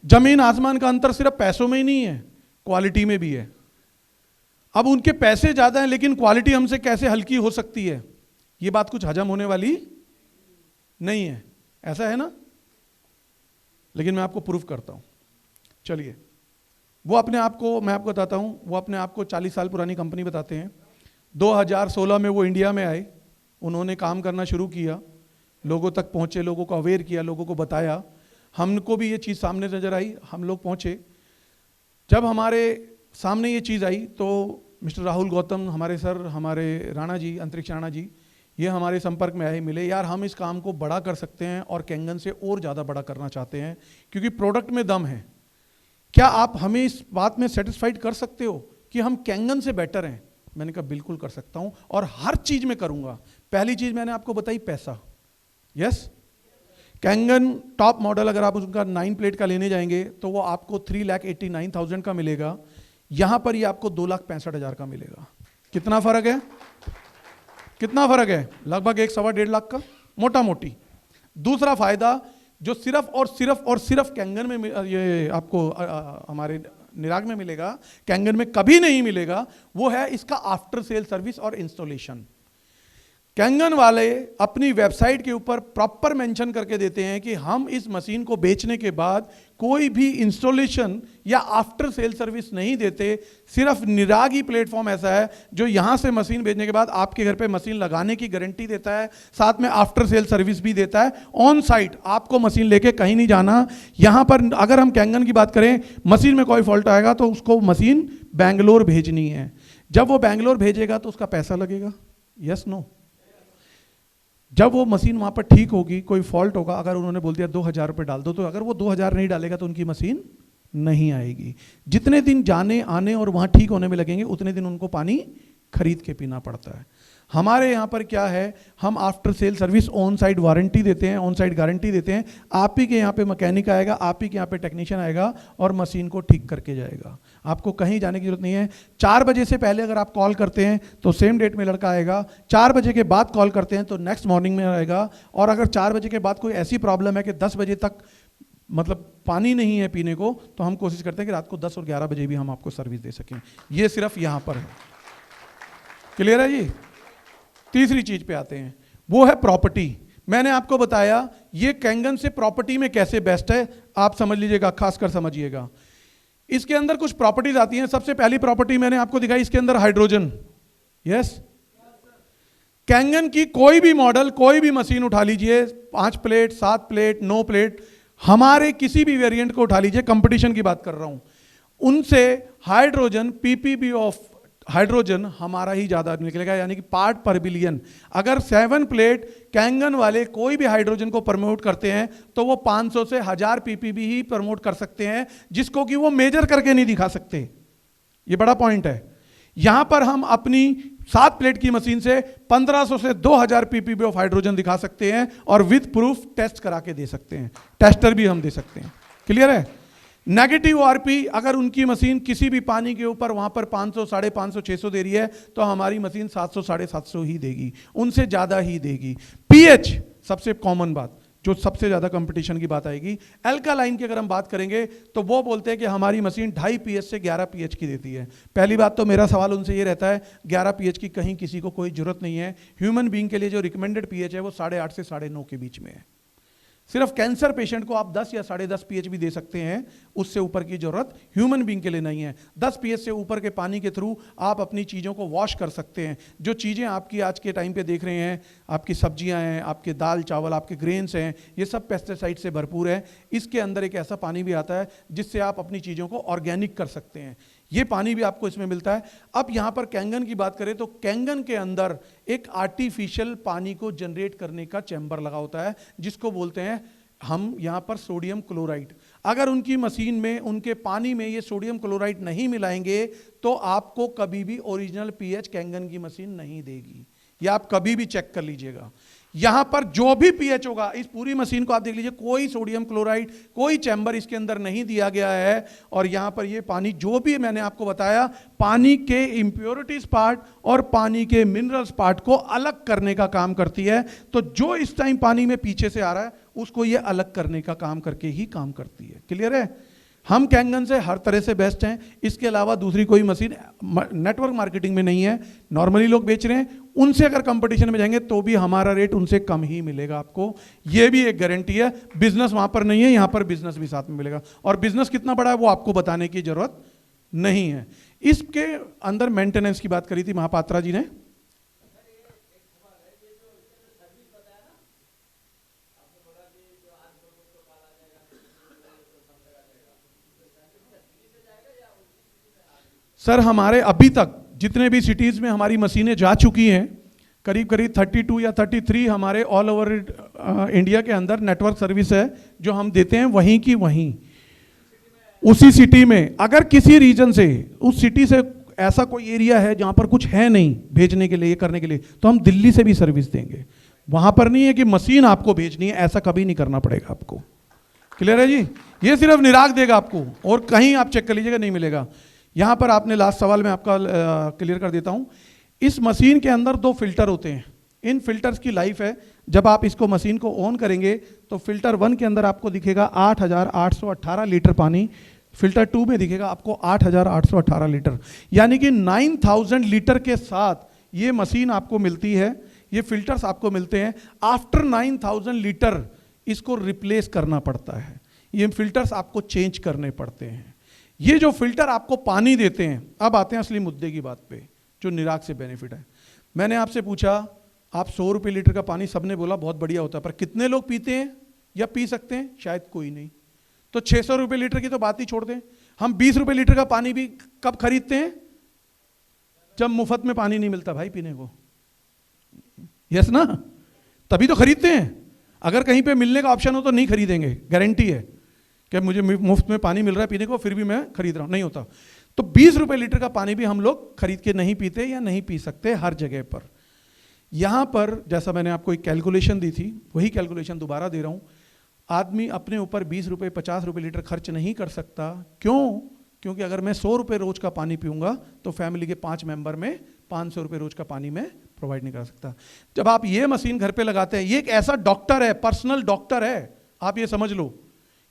जमीन आसमान का अंतर सिर्फ पैसों में ही नहीं है, क्वालिटी में भी है। अब उनके पैसे ज्यादा हैं लेकिन क्वालिटी हमसे कैसे हल्की हो सकती है, ये बात कुछ हजम होने वाली नहीं है। ऐसा है ना? लेकिन मैं आपको प्रूफ करता हूं। चलिए, वो अपने आप को, मैं आपको बताता हूं, वो अपने आप को 40 साल पुरानी कंपनी बताते हैं। 2016 में वो इंडिया में आए, उन्होंने काम करना शुरू किया, लोगों तक पहुंचे, लोगों को अवेयर किया, लोगों को बताया। हमको भी ये चीज़ सामने नजर आई, हम लोग पहुंचे। जब हमारे सामने ये चीज़ आई तो मिस्टर राहुल गौतम, हमारे सर, हमारे राणा जी, अंतरिक्ष राणा जी, ये हमारे संपर्क में आए, मिले। यार हम इस काम को बड़ा कर सकते हैं और कैंगन से और ज़्यादा बड़ा करना चाहते हैं क्योंकि प्रोडक्ट में दम है। क्या आप हमें इस बात में सेटिस्फाइड कर सकते हो कि हम कैंगन से बेटर हैं? मैंने कहा बिल्कुल कर सकता हूँ और हर चीज़ में करूँगा। पहली चीज़ मैंने आपको बताई, पैसा। यस, कैंगन टॉप मॉडल अगर आप उसका 9 प्लेट का लेने जाएंगे तो वो आपको 3,89,000 का मिलेगा। यहां पर ये आपको 2,65,000 का मिलेगा। कितना फर्क है? कितना फर्क है? लगभग 1.25 लाख का, मोटा मोटी। दूसरा फायदा जो सिर्फ और सिर्फ कैंगन में ये आपको हमारे निराग में मिलेगा, कैंगन में कभी नहीं मिलेगा, वो है इसका आफ्टर सेल सर्विस और इंस्टॉलेशन। कैंगन वाले अपनी वेबसाइट के ऊपर प्रॉपर मेंशन करके देते हैं कि हम इस मशीन को बेचने के बाद कोई भी इंस्टॉलेशन या आफ्टर सेल सर्विस नहीं देते। सिर्फ निराग ही प्लेटफॉर्म ऐसा है जो यहां से मशीन बेचने के बाद आपके घर पे मशीन लगाने की गारंटी देता है, साथ में आफ्टर सेल सर्विस भी देता है। ऑन साइट आपको मशीन लेके कहीं नहीं जाना। यहां पर अगर हम कैंगन की बात करें, मशीन में कोई फॉल्ट आएगा तो उसको मशीन बैंगलोर भेजनी है। जब वो बैंगलोर भेजेगा तो उसका पैसा लगेगा। Yes no? जब वो मशीन वहाँ पर ठीक होगी, कोई फॉल्ट होगा, अगर उन्होंने बोल दिया 2,000 रुपये डाल दो, तो अगर वो 2,000 नहीं डालेगा तो उनकी मशीन नहीं आएगी। जितने दिन जाने आने और वहाँ ठीक होने में लगेंगे उतने दिन उनको पानी खरीद के पीना पड़ता है। हमारे यहाँ पर क्या है, हम after sale service, on side warranty देते हैं, ऑन साइड गारंटी देते हैं। आप ही के यहाँ पे मैकेनिक आएगा, आप ही के यहाँ पे टेक्नीशियन आएगा और मशीन को ठीक करके जाएगा। आपको कहीं जाने की जरूरत नहीं है। 4 बजे से पहले अगर आप कॉल करते हैं तो सेम डेट में लड़का आएगा। 4 बजे के बाद कॉल करते हैं तो नेक्स्ट मॉर्निंग में आएगा। और अगर 4 बजे के बाद कोई ऐसी प्रॉब्लम है कि 10 बजे तक मतलब पानी नहीं है पीने को, तो हम कोशिश करते हैं कि रात को 10 और 11 बजे भी हम आपको सर्विस दे सकें। ये सिर्फ यहाँ पर है। क्लियर है जी? तीसरी चीज पे आते हैं, वो है प्रॉपर्टी। मैंने आपको बताया ये कैंगन से प्रॉपर्टी में कैसे बेस्ट है, आप समझ लीजिएगा, खासकर समझिएगा। इसके अंदर कुछ प्रॉपर्टीज आती हैं। सबसे पहली प्रॉपर्टी मैंने आपको दिखाई, इसके अंदर हाइड्रोजन। यस, कैंगन की कोई भी मॉडल, कोई भी मशीन उठा लीजिए, 5 प्लेट, 7 प्लेट, 9 प्लेट, हमारे किसी भी वेरिएंट को उठा लीजिए, कंपटीशन की बात कर रहा हूं, उनसे हाइड्रोजन पीपीबी ऑफ हाइड्रोजन हमारा ही ज़्यादा निकलेगा, यानी कि पार्ट पर बिलियन। अगर 7 प्लेट कैंगन वाले कोई भी हाइड्रोजन को प्रमोट करते हैं तो वो 500 से 1000 पीपीबी ही प्रमोट कर सकते हैं, जिसको कि वो मेजर करके नहीं दिखा सकते। ये बड़ा पॉइंट है। यहां पर हम अपनी 7 प्लेट की मशीन से 1500 से 2000 पीपीबी ऑफ हाइड्रोजन दिखा सकते हैं और विद प्रूफ टेस्ट करा के दे सकते हैं, टेस्टर भी हम दे सकते हैं। क्लियर है? नेगेटिव ओआरपी, अगर उनकी मशीन किसी भी पानी के ऊपर वहां पर 500, 550, 600 दे रही है तो हमारी मशीन 700, 750 ही देगी, उनसे ज्यादा ही देगी। पीएच सबसे कॉमन बात, जो सबसे ज्यादा कंपटीशन की बात आएगी। अल्कालाइन की अगर हम बात करेंगे तो वो बोलते हैं कि हमारी मशीन 2.5 पीएच से 11 पीएच की देती है। पहली बात तो मेरा सवाल उनसे ये रहता है, 11 पीएच की कहीं किसी को कोई जरूरत नहीं है। ह्यूमन बीइंग के लिए जो रिकमेंडेड पीएच है वो 8.5 से 9.5 के बीच में है। सिर्फ कैंसर पेशेंट को आप 10 या 10.5 पीएच भी दे सकते हैं, उससे ऊपर की जरूरत ह्यूमन बीइंग के लिए नहीं है। 10 पीएच से ऊपर के पानी के थ्रू आप अपनी चीज़ों को वॉश कर सकते हैं। जो चीज़ें आपकी आज के टाइम पे देख रहे हैं, आपकी सब्जियां हैं, आपके दाल चावल, आपके ग्रेन्स हैं, ये सब पेस्टिसाइड से भरपूर है। इसके अंदर एक ऐसा पानी भी आता है जिससे आप अपनी चीज़ों को ऑर्गेनिक कर सकते हैं। ये पानी भी आपको इसमें मिलता है। अब यहाँ पर कैंगन की बात करें तो कैंगन के अंदर एक आर्टिफिशियल पानी को जनरेट करने का चैम्बर लगा होता है, जिसको बोलते हैं हम यहाँ पर सोडियम क्लोराइड। अगर उनकी मशीन में, उनके पानी में ये सोडियम क्लोराइड नहीं मिलाएंगे तो आपको कभी भी ओरिजिनल पीएच कैंगन की मशीन नहीं देगी। ये आप कभी भी चेक कर लीजिएगा। यहां पर जो भी पीएच होगा, इस पूरी मशीन को आप देख लीजिए, कोई सोडियम क्लोराइड, कोई चैम्बर इसके अंदर नहीं दिया गया है। और यहां पर ये पानी, जो भी मैंने आपको बताया, पानी के इंप्योरिटीज पार्ट और पानी के मिनरल्स पार्ट को अलग करने का काम करती है। तो जो इस टाइम पानी में पीछे से आ रहा है उसको ये अलग करने का काम करके ही काम करती है। क्लियर है? हम कैंगन से हर तरह से बेस्ट हैं। इसके अलावा दूसरी कोई मशीन नेटवर्क मार्केटिंग में नहीं है, नॉर्मली लोग बेच रहे हैं। उनसे अगर कंपटीशन में जाएंगे तो भी हमारा रेट उनसे कम ही मिलेगा आपको, ये भी एक गारंटी है। बिजनेस वहां पर नहीं है, यहां पर बिजनेस भी साथ में मिलेगा। और बिजनेस कितना बड़ा है वो आपको बताने की जरूरत नहीं है। इसके अंदर मेंटेनेंस की बात करी थी महापात्रा जी ने। सर, हमारे अभी तक जितने भी सिटीज में हमारी मशीनें जा चुकी हैं, करीब करीब 32 या 33 हमारे ऑल ओवर इंडिया के अंदर नेटवर्क सर्विस है जो हम देते हैं, वहीं की वहीं उसी सिटी में। अगर किसी रीजन से, उस सिटी से ऐसा कोई एरिया है जहां पर कुछ है नहीं भेजने के लिए, करने के लिए, तो हम दिल्ली से भी सर्विस देंगे। वहां पर नहीं है कि मशीन आपको भेजनी है, ऐसा कभी नहीं करना पड़ेगा आपको। क्लियर है जी? ये सिर्फ निराग देगा आपको, और कहीं आप चेक कर लीजिएगा नहीं मिलेगा। यहां पर आपने लास्ट सवाल में आपका क्लियर कर देता हूं। इस मशीन के अंदर 2 फिल्टर होते हैं। इन फिल्टर्स की लाइफ है, जब आप इसको मशीन को ऑन करेंगे तो फिल्टर 1 के अंदर आपको दिखेगा 8818 लीटर पानी, फिल्टर 2 में दिखेगा आपको 8818 लीटर, यानी कि 9000 लीटर के साथ ये मशीन आपको मिलती है, ये फिल्टर्स आपको मिलते हैं। आफ्टर 9000 लीटर इसको रिप्लेस करना पड़ता है, ये फिल्टर्स आपको चेंज करने पड़ते हैं। ये जो फिल्टर आपको पानी देते हैं, अब आते हैं असली मुद्दे की बात पे, जो निराग से बेनिफिट है। मैंने आपसे पूछा, आप 100 रुपये लीटर का पानी, सबने बोला बहुत बढ़िया होता है, पर कितने लोग पीते हैं या पी सकते हैं? शायद कोई नहीं। तो 600 रुपये लीटर की तो बात ही छोड़ दें, हम 20 रुपये लीटर का पानी भी कब खरीदते हैं? जब मुफ्त में पानी नहीं मिलता भाई पीने को। यस ना? तभी तो खरीदते हैं। अगर कहीं पे मिलने का ऑप्शन हो तो नहीं खरीदेंगे, गारंटी है कि मुझे मुफ्त में पानी मिल रहा है पीने को, फिर भी मैं खरीद रहा हूं, नहीं होता। तो 20 रुपये लीटर का पानी भी हम लोग खरीद के नहीं पीते या नहीं पी सकते हर जगह पर। यहां पर जैसा मैंने आपको एक कैलकुलेशन दी थी, वही कैलकुलेशन दोबारा दे रहा हूं। आदमी अपने ऊपर 20 रुपये 50 रुपये लीटर खर्च नहीं कर सकता। क्यों? क्योंकि अगर मैं 100 रुपये रोज का पानी पीऊंगा तो फैमिली के 5 मेंबर में 500 रुपये रोज का पानी मैं प्रोवाइड नहीं कर सकता। जब आप ये मशीन घर पे लगाते हैं, ये एक ऐसा डॉक्टर है, पर्सनल डॉक्टर है, आप ये समझ लो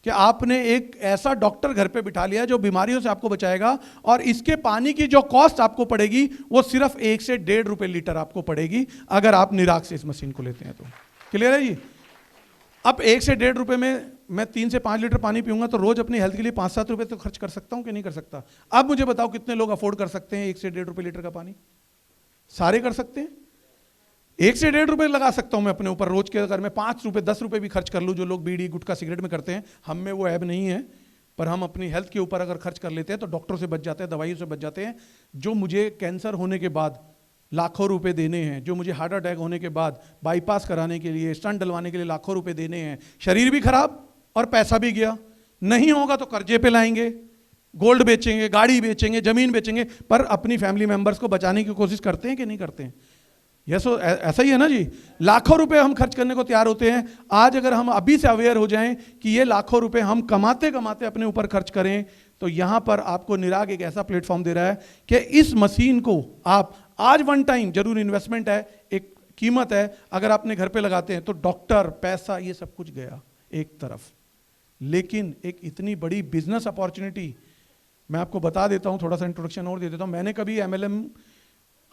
कि आपने एक ऐसा डॉक्टर घर पे बिठा लिया जो बीमारियों से आपको बचाएगा। और इसके पानी की जो कॉस्ट आपको पड़ेगी वो सिर्फ 1 से 1.5 रुपये लीटर आपको पड़ेगी अगर आप निराग से इस मशीन को लेते हैं तो। क्लियर है जी? अब 1 से 1.5 रुपये में मैं 3 से 5 लीटर पानी पीऊंगा तो रोज अपनी हेल्थ के लिए 5-7 रुपये तो खर्च कर सकता हूं कि नहीं कर सकता? अब मुझे बताओ कितने लोग अफोर्ड कर सकते हैं 1 से 1.5 रुपये लीटर का पानी? सारे कर सकते हैं। 1 से 1.5 रुपये लगा सकता हूं मैं अपने ऊपर रोज के। अगर मैं 5 रुपये 10 रुपये भी खर्च कर लूं, जो लोग बीड़ी गुटखा सिगरेट में करते हैं, हम में वो ऐब नहीं है, पर हम अपनी हेल्थ के ऊपर अगर खर्च कर लेते हैं तो डॉक्टरों से बच जाते हैं, दवाइयों से बच जाते हैं। जो मुझे कैंसर होने के बाद लाखों रुपए देने हैं, जो मुझे हार्ट अटैक होने के बाद बाईपास कराने के लिए, स्टंट डलवाने के लिए लाखों रुपए देने हैं, शरीर भी खराब और पैसा भी गया। नहीं होगा तो कर्जे पे लाएंगे, गोल्ड बेचेंगे, गाड़ी बेचेंगे, जमीन बेचेंगे, पर अपनी फैमिली मेंबर्स को बचाने की कोशिश करते हैं कि नहीं करते हैं? ऐसा ही है ना जी। लाखों रुपए हम खर्च करने को तैयार होते हैं। आज अगर हम अभी से अवेयर हो जाएं कि ये लाखों रुपए हम कमाते कमाते अपने ऊपर खर्च करें, तो यहां पर आपको निराग एक ऐसा प्लेटफॉर्म दे रहा है कि इस मशीन को आप आज वन टाइम, जरूर इन्वेस्टमेंट है, एक कीमत है, अगर आपने घर पे लगाते हैं तो डॉक्टर, पैसा, ये सब कुछ गया एक तरफ। लेकिन एक इतनी बड़ी बिजनेस अपॉर्चुनिटी मैं आपको बता देता हूं, थोड़ा सा इंट्रोडक्शन और दे देता हूं। मैंने कभी MLM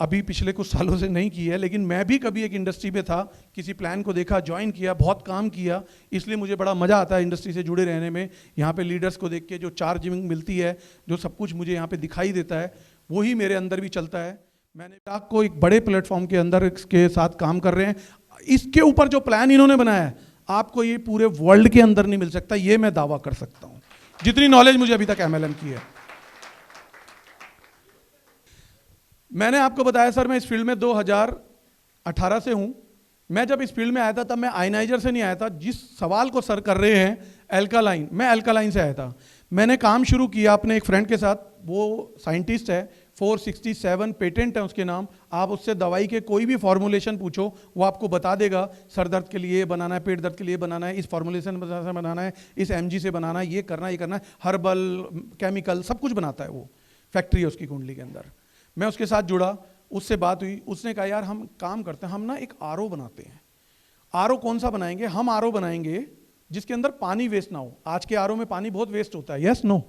अभी पिछले कुछ सालों से नहीं की है, लेकिन मैं भी कभी एक इंडस्ट्री में था, किसी प्लान को देखा, ज्वाइन किया, बहुत काम किया, इसलिए मुझे बड़ा मजा आता है इंडस्ट्री से जुड़े रहने में। यहाँ पे लीडर्स को देख के जो चार्जिंग मिलती है, जो सब कुछ मुझे यहाँ पे दिखाई देता है, वही मेरे अंदर भी चलता है। मैंने आपको एक बड़े प्लेटफॉर्म के अंदर इसके साथ काम कर रहे हैं। इसके ऊपर जो प्लान इन्होंने बनाया है, आपको ये पूरे वर्ल्ड के अंदर नहीं मिल सकता, ये मैं दावा कर सकता हूँ, जितनी नॉलेज मुझे अभी तक MLM की है। मैंने आपको बताया सर, मैं इस फील्ड में 2018 से हूं। मैं जब इस फील्ड में आया था तब मैं आयनाइजर से नहीं आया था। जिस सवाल को सर कर रहे हैं, एल्कालाइन, मैं एल्कालाइन से आया था। मैंने काम शुरू किया अपने एक फ्रेंड के साथ, वो साइंटिस्ट है, 467 पेटेंट है उसके नाम। आप उससे दवाई के कोई भी फॉर्मुलेशन पूछो, वो आपको बता देगा। सर दर्द के लिए बनाना है, पेट दर्द के लिए बनाना है, इस फॉर्मुलेशन से बनाना है, इस mg से बनाना है, ये करना है, ये करना है, हर्बल, केमिकल, सब कुछ बनाता है वो। फैक्ट्री है उसकी कुंडली के अंदर। मैं उसके साथ जुड़ा, उससे बात हुई, उसने कहा यार हम काम करते हैं, हम ना एक RO बनाते हैं। RO कौन सा बनाएंगे? हम RO बनाएंगे जिसके अंदर पानी वेस्ट ना हो। आज के RO में पानी बहुत वेस्ट होता है, यस नो?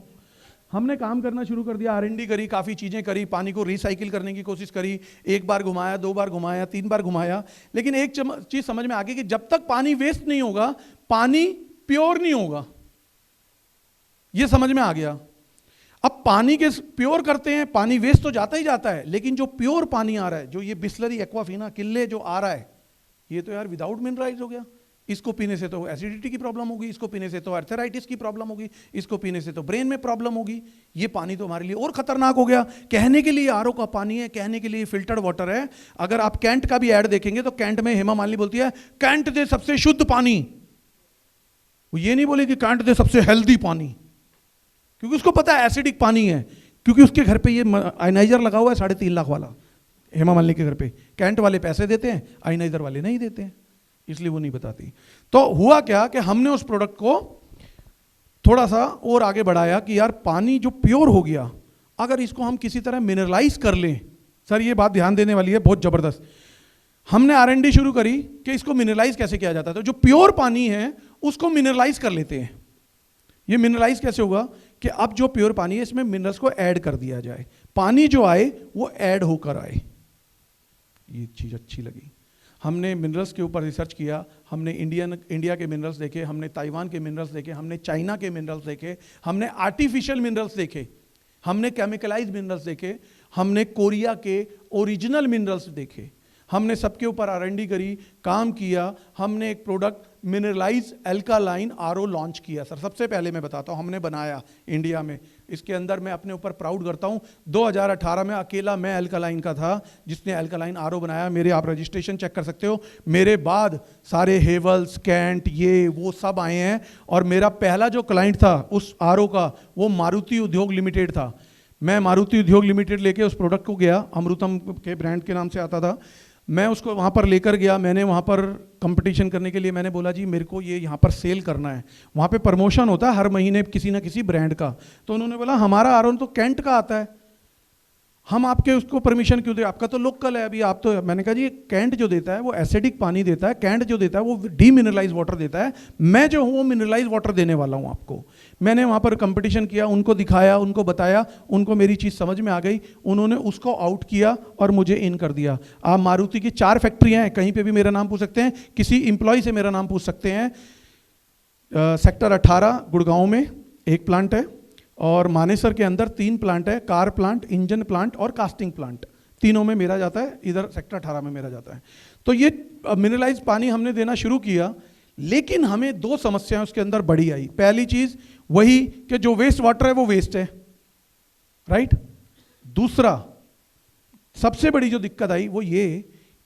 हमने काम करना शुरू कर दिया, R&D करी, काफ़ी चीज़ें करी, पानी को रिसाइकिल करने की कोशिश करी। एक बार घुमाया, 2 बार घुमाया, 3 बार घुमाया, लेकिन एक चीज़ समझ में आ गई कि जब तक पानी वेस्ट नहीं होगा, पानी प्योर नहीं होगा। ये समझ में आ गया। अब पानी के प्योर करते हैं, पानी वेस्ट तो जाता ही जाता है, लेकिन जो प्योर पानी आ रहा है, जो ये बिस्लरी, एक्वाफिना, किल्ले जो आ रहा है, ये तो यार विदाउट मिनरलाइज हो गया। इसको पीने से तो एसिडिटी की प्रॉब्लम होगी, इसको पीने से तो आर्थराइटिस की प्रॉब्लम होगी, इसको पीने से तो ब्रेन में प्रॉब्लम होगी। ये पानी तो हमारे लिए और खतरनाक हो गया। कहने के लिए RO का पानी है, कहने के लिए फिल्टर्ड वाटर है। अगर आप कैंट का भी ऐड देखेंगे तो कैंट में हेमा मालिनी बोलती है, कैंट दे सबसे शुद्ध पानी। वो ये नहीं बोलेगी कैंट दे सबसे हेल्दी पानी, क्योंकि उसको पता है एसिडिक पानी है, क्योंकि उसके घर पे ये आयनाइजर लगा हुआ है 3.5 लाख वाला, हेमा मालिनी के घर पे। कैंट वाले पैसे देते हैं, आयनाइजर वाले नहीं देते हैं, इसलिए वो नहीं बताती। तो हुआ क्या कि हमने उस प्रोडक्ट को थोड़ा सा और आगे बढ़ाया कि यार पानी जो प्योर हो गया, अगर इसको हम किसी तरह मिनरलाइज कर लें। सर ये बात ध्यान देने वाली है, बहुत जबरदस्त। हमने R&D शुरू करी कि इसको मिनरलाइज कैसे किया जाता है। तो जो प्योर पानी है उसको मिनरलाइज कर लेते हैं। ये मिनरलाइज कैसे होगा कि अब जो प्योर पानी है इसमें मिनरल्स को ऐड कर दिया जाए, पानी जो आए वो ऐड होकर आए। ये चीज़ अच्छी लगी। हमने मिनरल्स के ऊपर रिसर्च किया, हमने इंडिया के मिनरल्स देखे, हमने ताइवान के मिनरल्स देखे, हमने चाइना के मिनरल्स देखे, हमने आर्टिफिशियल मिनरल्स देखे, हमने केमिकलाइज्ड मिनरल्स देखे, हमने कोरिया के ओरिजिनल मिनरल्स देखे। हमने सबके ऊपर R&D करी, काम किया। हमने एक product mineralise alkaline RO launch किया। सर सबसे पहले मैं बताता हूँ, हमने बनाया इंडिया में। इसके अंदर मैं अपने ऊपर प्राउड करता हूँ, 2018 में अकेला मैं एल्कालाइन का था जिसने एल्कालाइन RO बनाया। मेरे आप रजिस्ट्रेशन चेक कर सकते हो, मेरे बाद सारे हेवल्स, कैंट, ये वो सब आए हैं। और मेरा पहला जो क्लाइंट था उस RO का, वो मारुति उद्योग लिमिटेड था। मैं मारुति उद्योग लिमिटेड लेके उस प्रोडक्ट को गया, अमृतम के ब्रांड के नाम से आता था। मैं उसको वहाँ पर लेकर गया, मैंने वहाँ पर कंपटीशन करने के लिए मैंने बोला जी मेरे को ये यहाँ पर सेल करना है। वहाँ पे प्रमोशन होता है हर महीने किसी ना किसी ब्रांड का। तो उन्होंने बोला हमारा RO तो कैंट का आता है, हम आपके उसको परमिशन क्यों दे, आपका तो लोकल है अभी आप तो। मैंने कहा जी कैंट जो देता है वो एसिडिक पानी देता है, कैंट जो देता है वो डीमिनरलाइज वाटर देता है, मैं जो हूँ वो मिनरलाइज वाटर देने वाला हूँ आपको। मैंने वहाँ पर कंपटीशन किया, उनको दिखाया, उनको बताया, उनको मेरी चीज़ समझ में आ गई, उन्होंने उसको आउट किया और मुझे इन कर दिया। आप मारुति की 4 फैक्ट्रियाँ हैं, कहीं पर भी मेरा नाम पूछ सकते हैं, किसी एम्प्लॉय से मेरा नाम पूछ सकते हैं। सेक्टर 18 गुड़गांव में एक प्लांट है, और मानेसर के अंदर 3 प्लांट है, कार प्लांट, इंजन प्लांट और कास्टिंग प्लांट। तीनों में मेरा जाता है, इधर सेक्टर 18 में मेरा जाता है। तो ये मिनरलाइज पानी हमने देना शुरू किया, लेकिन हमें 2 समस्याएं उसके अंदर बड़ी आई। पहली चीज़ वही कि जो वेस्ट वाटर है वो वेस्ट है, राइट। दूसरा सबसे बड़ी जो दिक्कत आई वो ये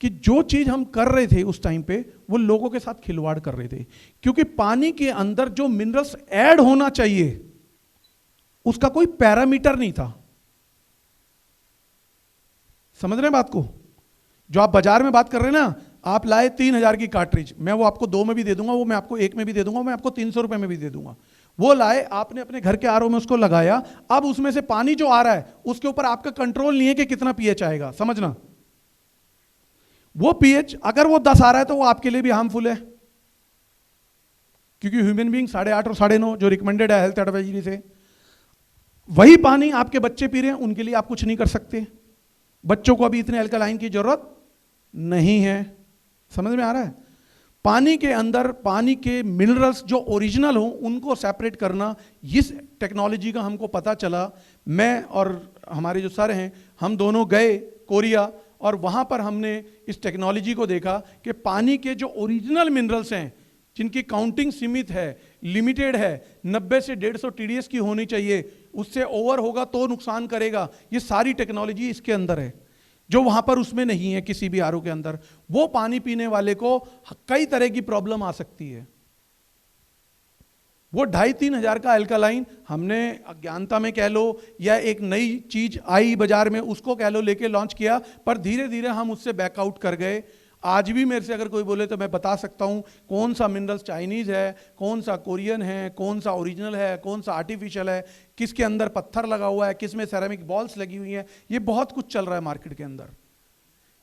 कि जो चीज हम कर रहे थे उस टाइम पे वो लोगों के साथ खिलवाड़ कर रहे थे, क्योंकि पानी के अंदर जो मिनरल्स ऐड होना चाहिए उसका कोई पैरामीटर नहीं था। समझ रहे हैं बात को? जो आप बाजार में बात कर रहे हैं ना, आप लाए 3,000 की कार्ट्रिज, मैं वो आपको 2 में भी दे दूंगा, वो मैं आपको 1 में भी दे दूंगा, मैं आपको 300 रुपए में भी दे दूंगा। वो लाए, आपने अपने घर के आरओ में उसको लगाया, अब उसमें से पानी जो आ रहा है उसके ऊपर आपका कंट्रोल नहीं है कि कितना पीएच आएगा, समझना। वो पीएच अगर वो 10 आ रहा है तो वो आपके लिए भी हार्मफुल है, क्योंकि ह्यूमन बीइंग 8.5 और 9.5 जो रिकमेंडेड है हेल्थ एडवाइजरी से, वही पानी आपके बच्चे पी रहे हैं, उनके लिए आप कुछ नहीं कर सकते। बच्चों को अभी इतने अल्कलाइन की जरूरत नहीं है। समझ में आ रहा है? पानी के अंदर पानी के मिनरल्स जो ओरिजिनल हो उनको सेपरेट करना, इस टेक्नोलॉजी का हमको पता चला। मैं और हमारे जो सर हैं, हम दोनों गए कोरिया और वहाँ पर हमने इस टेक्नोलॉजी को देखा कि पानी के जो ओरिजिनल मिनरल्स हैं, जिनकी काउंटिंग सीमित है, लिमिटेड है, 90 से 150 टीडीएस की होनी चाहिए, उससे ओवर होगा तो नुकसान करेगा, ये सारी टेक्नोलॉजी इसके अंदर है, जो वहाँ पर उसमें नहीं है किसी भी आरओ के अंदर। वो पानी पीने वाले को कई तरह की प्रॉब्लम आ सकती है। वो 2,500-3 हजार का अल्कलाइन हमने अज्ञानता में कह लो या एक नई चीज आई बाजार में उसको कह लो लेके लॉन्च किया, पर धीरे धीरे हम उससे बैकआउट कर गए। आज भी मेरे से अगर कोई बोले तो मैं बता सकता हूं कौन सा मिनरल्स चाइनीज है, कौन सा कोरियन है, कौन सा ओरिजिनल है, कौन सा आर्टिफिशियल है, किसके अंदर पत्थर लगा हुआ है, किस में सेरेमिक बॉल्स लगी हुई हैं। ये बहुत कुछ चल रहा है मार्केट के अंदर।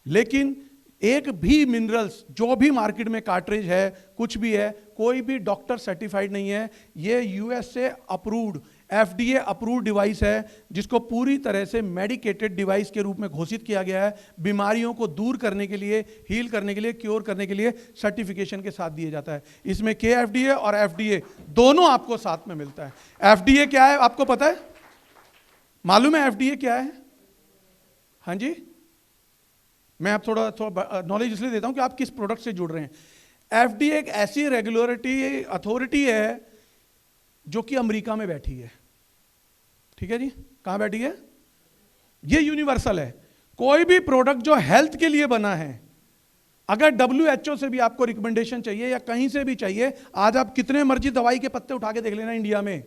लेकिन एक भी मिनरल्स जो भी मार्केट में कार्ट्रिज है, कुछ भी है, कोई भी डॉक्टर सर्टिफाइड नहीं है। ये USA approved, FDA approved device है, जिसको पूरी तरह से मेडिकेटेड डिवाइस के रूप में घोषित किया गया है। बीमारियों को दूर करने के लिए, हील करने के लिए, क्योर करने के लिए सर्टिफिकेशन के साथ दिया जाता है। इसमें केएफडीए और एफडीए दोनों आपको साथ में मिलता है। एफडीए क्या है आपको पता है? मालूम है एफडीए क्या है? हाँ जी, मैं आप थोड़ा नॉलेज इसलिए देता हूं कि आप किस प्रोडक्ट से जुड़ रहे हैं। एफडीए एक ऐसी रेगुलेटरी अथॉरिटी है जो कि अमेरिका में बैठी है। ठीक है जी, कहां बैठी है? ये यूनिवर्सल है। कोई भी प्रोडक्ट जो हेल्थ के लिए बना है, अगर WHO से भी आपको रिकमेंडेशन चाहिए या कहीं से भी चाहिए, आज आप कितने मर्जी दवाई के पत्ते उठा के देख लेना इंडिया में,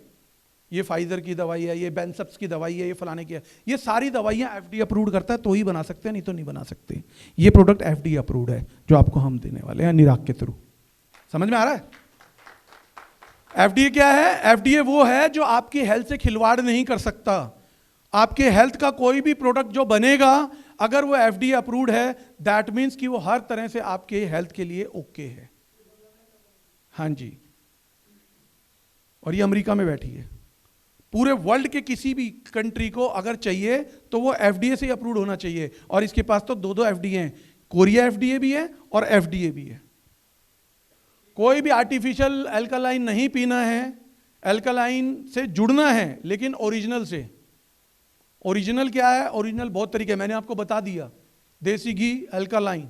ये फाइजर की दवाई है, ये बेंसप्स की दवाई है, ये फलाने की है, ये सारी दवाइयां एफडीए अप्रूव्ड करता है तो ही बना सकते हैं, नहीं तो नहीं बना सकते। ये प्रोडक्ट एफडीए अप्रूव्ड है जो आपको हम देने वाले हैं निराक के थ्रू। समझ में आ रहा है? एफडीए क्या है? एफडीए वो है जो आपकी हेल्थ से खिलवाड़ नहीं कर सकता। आपके हेल्थ का कोई भी प्रोडक्ट जो बनेगा, अगर वो एफडीए अप्रूव्ड है, दैट मीन्स कि वो हर तरह से आपके हेल्थ के लिए ओके है। हाँ जी, और ये अमेरिका में बैठी है। पूरे वर्ल्ड के किसी भी कंट्री को अगर चाहिए तो वो एफडीए से अप्रूव्ड होना चाहिए, और इसके पास तो 2 एफडीए हैं। कोरिया एफडीए भी है और एफडीए भी है। कोई भी आर्टिफिशियल अल्कलाइन नहीं पीना है, अल्कलाइन से जुड़ना है, लेकिन ओरिजिनल से। ओरिजिनल क्या है? ओरिजिनल बहुत तरीके, मैंने आपको बता दिया। देसी घी अल्कलाइन,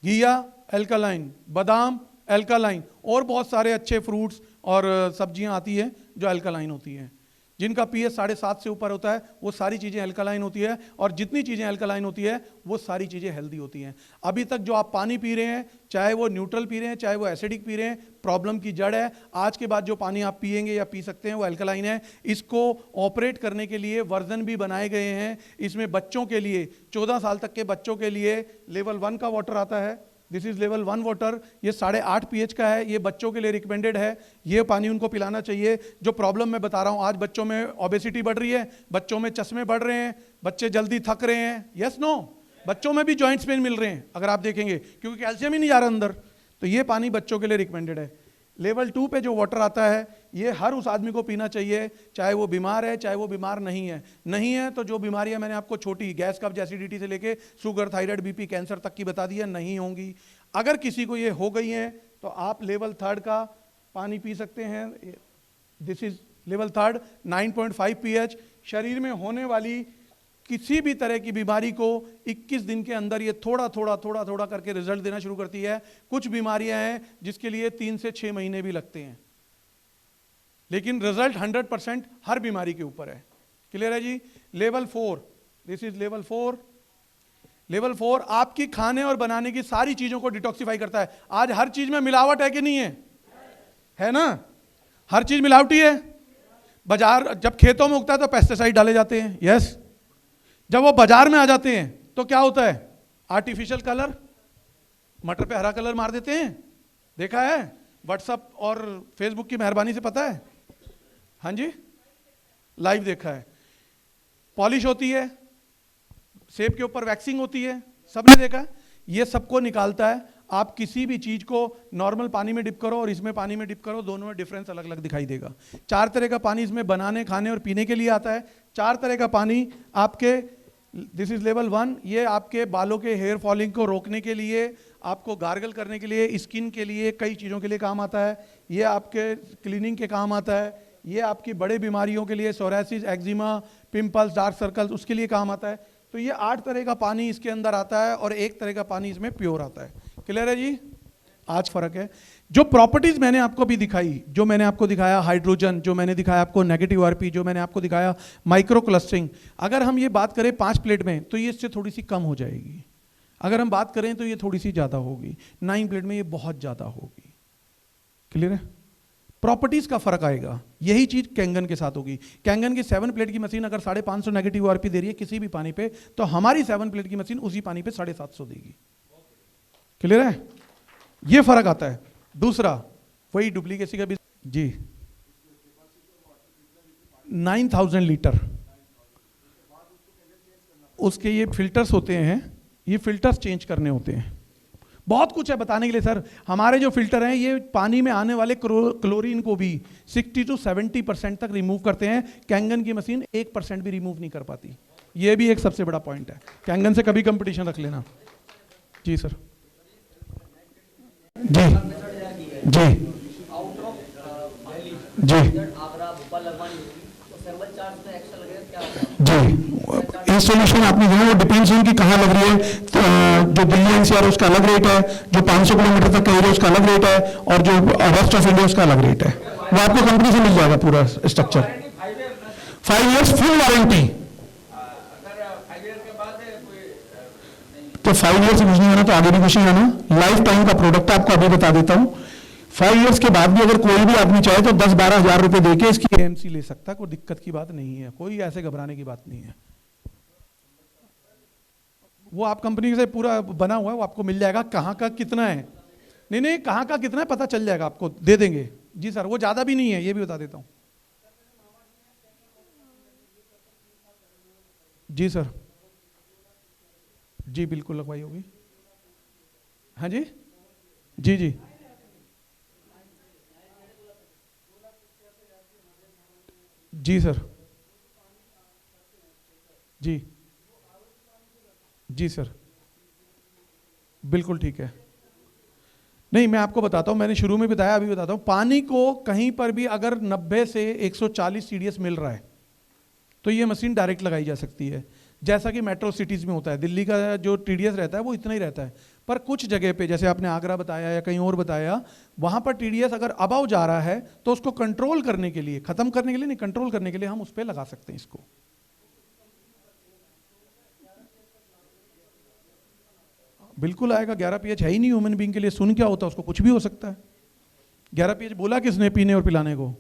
घिया अल्कलाइन, बादाम अल्कलाइन, और बहुत सारे अच्छे फ्रूट्स और सब्जियां आती हैं जो अल्कलाइन होती हैं। जिनका पीएच 7.5 से ऊपर होता है वो सारी चीज़ें अल्कलाइन होती है, और जितनी चीज़ें अल्कलाइन होती है वो सारी चीज़ें हेल्दी होती हैं। अभी तक जो आप पानी पी रहे हैं, चाहे वो न्यूट्रल पी रहे हैं, चाहे वो एसिडिक पी रहे हैं, प्रॉब्लम की जड़ है। आज के बाद जो पानी आप पिएंगे या पी सकते हैं वो अल्कलाइन है। इसको ऑपरेट करने के लिए वर्जन भी बनाए गए हैं। इसमें बच्चों के लिए, 14 साल तक के बच्चों के लिए लेवल 1 का वाटर आता है। This is level 1 water. ये 8.5 पीएच का है। ये बच्चों के लिए रिकमेंडेड है। ये पानी उनको पिलाना चाहिए। जो प्रॉब्लम मैं बता रहा हूं, आज बच्चों में ओबेसिटी बढ़ रही है, बच्चों में चश्मे बढ़ रहे हैं, बच्चे जल्दी थक रहे हैं। Yes no? बच्चों में भी जॉइंट्स पेन मिल रहे हैं अगर आप देखेंगे, क्योंकि कैल्शियम ही नहीं जा रहा अंदर। तो ये पानी बच्चों के लिए रिकमेंडेड है। लेवल 2 पे जो वाटर आता है, ये हर उस आदमी को पीना चाहिए, चाहे वो बीमार है चाहे वो बीमार नहीं है। नहीं है तो जो बीमारियां मैंने आपको छोटी, गैस कब्ज एसिडिटी से लेके शुगर, थायराइड, बीपी, कैंसर तक की बता दी है, नहीं होंगी। अगर किसी को ये हो गई है तो आप लेवल 3 का पानी पी सकते हैं। This is level 3, 9.5 pH. शरीर में होने वाली किसी भी तरह की बीमारी को 21 दिन के अंदर ये थोड़ा थोड़ा करके रिजल्ट देना शुरू करती है। कुछ बीमारियां हैं जिसके लिए 3 से 6 महीने भी लगते हैं, लेकिन रिजल्ट 100% हर बीमारी के ऊपर है। क्लियर है जी। Level 4, this is level 4। Level 4 आपकी खाने और बनाने की सारी चीजों को डिटॉक्सिफाई करता है। आज हर चीज में मिलावट है कि नहीं है? है ना, हर चीज मिलावटी है। बाजार जब खेतों में उगता है तो पेस्टिसाइड डाले जाते हैं, यस। जब वो बाजार में आ जाते हैं तो क्या होता है? आर्टिफिशियल कलर, मटर पे हरा कलर मार देते हैं, देखा है? व्हाट्सएप और फेसबुक की मेहरबानी से पता है, हाँ जी, लाइव देखा है। पॉलिश होती है, सेब के ऊपर वैक्सिंग होती है, सबने देखा है। ये सबको निकालता है। आप किसी भी चीज को नॉर्मल पानी में डिप करो और इसमें पानी में डिप करो, दोनों में डिफरेंस अलग अलग दिखाई देगा। 4 तरह का पानी इसमें बनाने, खाने और पीने के लिए आता है। 4 तरह का पानी आपके, दिस इज लेवल 1, ये आपके बालों के हेयर फॉलिंग को रोकने के लिए, आपको गार्गल करने के लिए, स्किन के लिए, कई चीज़ों के लिए काम आता है। ये आपके क्लीनिंग के काम आता है। ये आपकी बड़े बीमारियों के लिए, psoriasis, eczema, pimples, dark circles, उसके लिए काम आता है। तो ये 8 तरह का पानी इसके अंदर आता है और 1 तरह का पानी इसमें प्योर आता है। क्लियर है जी? आज फर्क है। जो प्रॉपर्टीज मैंने आपको अभी दिखाई, जो मैंने आपको दिखाया हाइड्रोजन, जो मैंने दिखाया आपको नेगेटिव आरपी, जो मैंने आपको दिखाया माइक्रो क्लस्टरिंग, अगर हम ये बात करें 5 प्लेट में तो ये इससे थोड़ी सी कम हो जाएगी। अगर हम बात करें तो ये थोड़ी सी ज्यादा होगी। 9 प्लेट में ये बहुत ज्यादा होगी। क्लियर है? प्रॉपर्टीज का फर्क आएगा। यही चीज कैंगन के साथ होगी। कैंगन की 7 प्लेट की मशीन अगर 550 नेगेटिव आरपी दे रही है किसी भी पानी पे, तो हमारी 7 प्लेट की मशीन उसी पानी पे 750 देगी। क्लियर है? ये फर्क आता है। दूसरा, वही डुप्लीकेसी का भी जी, 9000 लीटर उसके ये फिल्टर्स होते हैं, ये फिल्टर्स चेंज करने होते हैं। बहुत कुछ है बताने के लिए सर। हमारे जो फिल्टर हैं ये पानी में आने वाले क्लोरीन को भी 60 to 70% तक रिमूव करते हैं। कैंगन की मशीन 1% भी रिमूव नहीं कर पाती। ये भी एक सबसे बड़ा पॉइंट है। कैंगन से कभी कंपटीशन रख लेना। जी सर। जी जी जी जी। इंस्टॉलेशन आपने जो है वो डिपेंड्स ऑन कि कहाँ लग रही है। तो जो दिल्ली एनसीआर उसका अलग रेट है, जो 500 किलोमीटर तक का एरिया उसका अलग रेट है, और जो रेस्ट ऑफ इंडिया उसका अलग रेट है। वो आपको कंपनी से मिल जाएगा पूरा स्ट्रक्चर। 5 years full warranty. तो 5 years से कुछ नहीं आना तो आगे भी कुछ नहीं आना। लाइफ टाइम का प्रोडक्ट आपको अभी बता देता हूँ। 5 years के बाद भी अगर कोई भी आदमी चाहे तो 10-12 हजार रुपए देके इसकी एएमसी ले सकता है। कोई दिक्कत की बात नहीं है, कोई ऐसे घबराने की बात नहीं है। वो आप कंपनी से पूरा बना हुआ है, वो आपको मिल जाएगा। कहाँ का कितना है, नहीं नहीं, कहाँ का कितना है पता चल जाएगा, आपको दे देंगे। जी सर, वो ज्यादा भी नहीं है, ये भी बता देता हूँ। जी सर, जी बिल्कुल लगवाई होगी। हाँ जी जी जी जी सर, जी जी सर, बिल्कुल ठीक है। नहीं, मैं आपको बताता हूं, मैंने शुरू में बताया, अभी बताता हूं। पानी को कहीं पर भी अगर 90 से 140 सीडीएस मिल रहा है तो ये मशीन डायरेक्ट लगाई जा सकती है। जैसा कि मेट्रो सिटीज में होता है। दिल्ली का जो टीडीएस रहता है वो इतना ही रहता है, पर कुछ जगह पे जैसे आपने आगरा बताया या कहीं और बताया, वहां पर टीडीएस अगर अबव जा रहा है तो उसको कंट्रोल करने के लिए, खत्म करने के लिए नहीं, कंट्रोल करने के लिए हम उस पर लगा सकते हैं इसको। बिल्कुल आएगा। 11 पीएच है ही नहीं ह्यूमन बीइंग के लिए। सुन क्या होता है उसको, कुछ भी हो सकता है। 11 पीएच बोला किसने पीने और पिलाने को?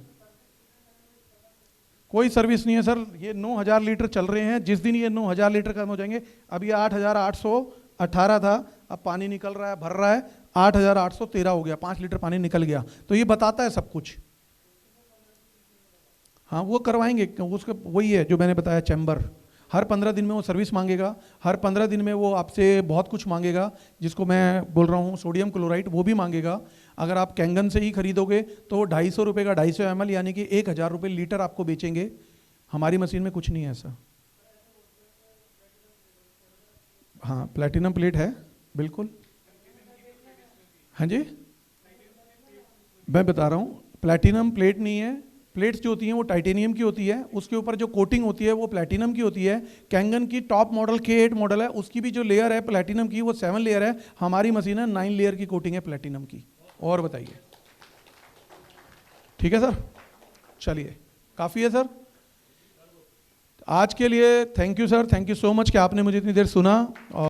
कोई सर्विस नहीं है सर। ये 9000 लीटर चल रहे हैं। जिस दिन ये 9000 लीटर खत्म हो जाएंगे, अब ये 8818 था, अब पानी निकल रहा है, भर रहा है, 8813 हो गया, 5 लीटर पानी निकल गया। तो ये बताता है सब कुछ। हाँ, वो करवाएंगे। उसका वही है जो मैंने बताया, चैम्बर। हर 15 दिन में वो सर्विस मांगेगा, हर 15 दिन में वो आपसे बहुत कुछ मांगेगा, जिसको मैं बोल रहा हूँ सोडियम क्लोराइड, वो भी मांगेगा। अगर आप कैंगन से ही खरीदोगे तो 250 रुपये का 250 ml यानी कि 1000 रुपये लीटर आपको बेचेंगे। हमारी मशीन में कुछ नहीं है ऐसा। हाँ, प्लेटिनम प्लेट है बिल्कुल। हाँ जी, मैं बता रहा हूँ, प्लेटिनम प्लेट नहीं है। प्लेट्स जो होती हैं वो टाइटेनियम की होती है, उसके ऊपर जो कोटिंग होती है वो प्लेटिनम की होती है। कैंगन की टॉप मॉडल K8 मॉडल है, उसकी भी जो लेयर है प्लेटिनम की वो 7 लेयर है। हमारी मशीन है 9 लेयर की कोटिंग है प्लेटिनम की। और बताइए, ठीक है सर? चलिए, काफ़ी है सर आज के लिए। Thank you sir, thank you so much कि आपने मुझे इतनी देर सुना। और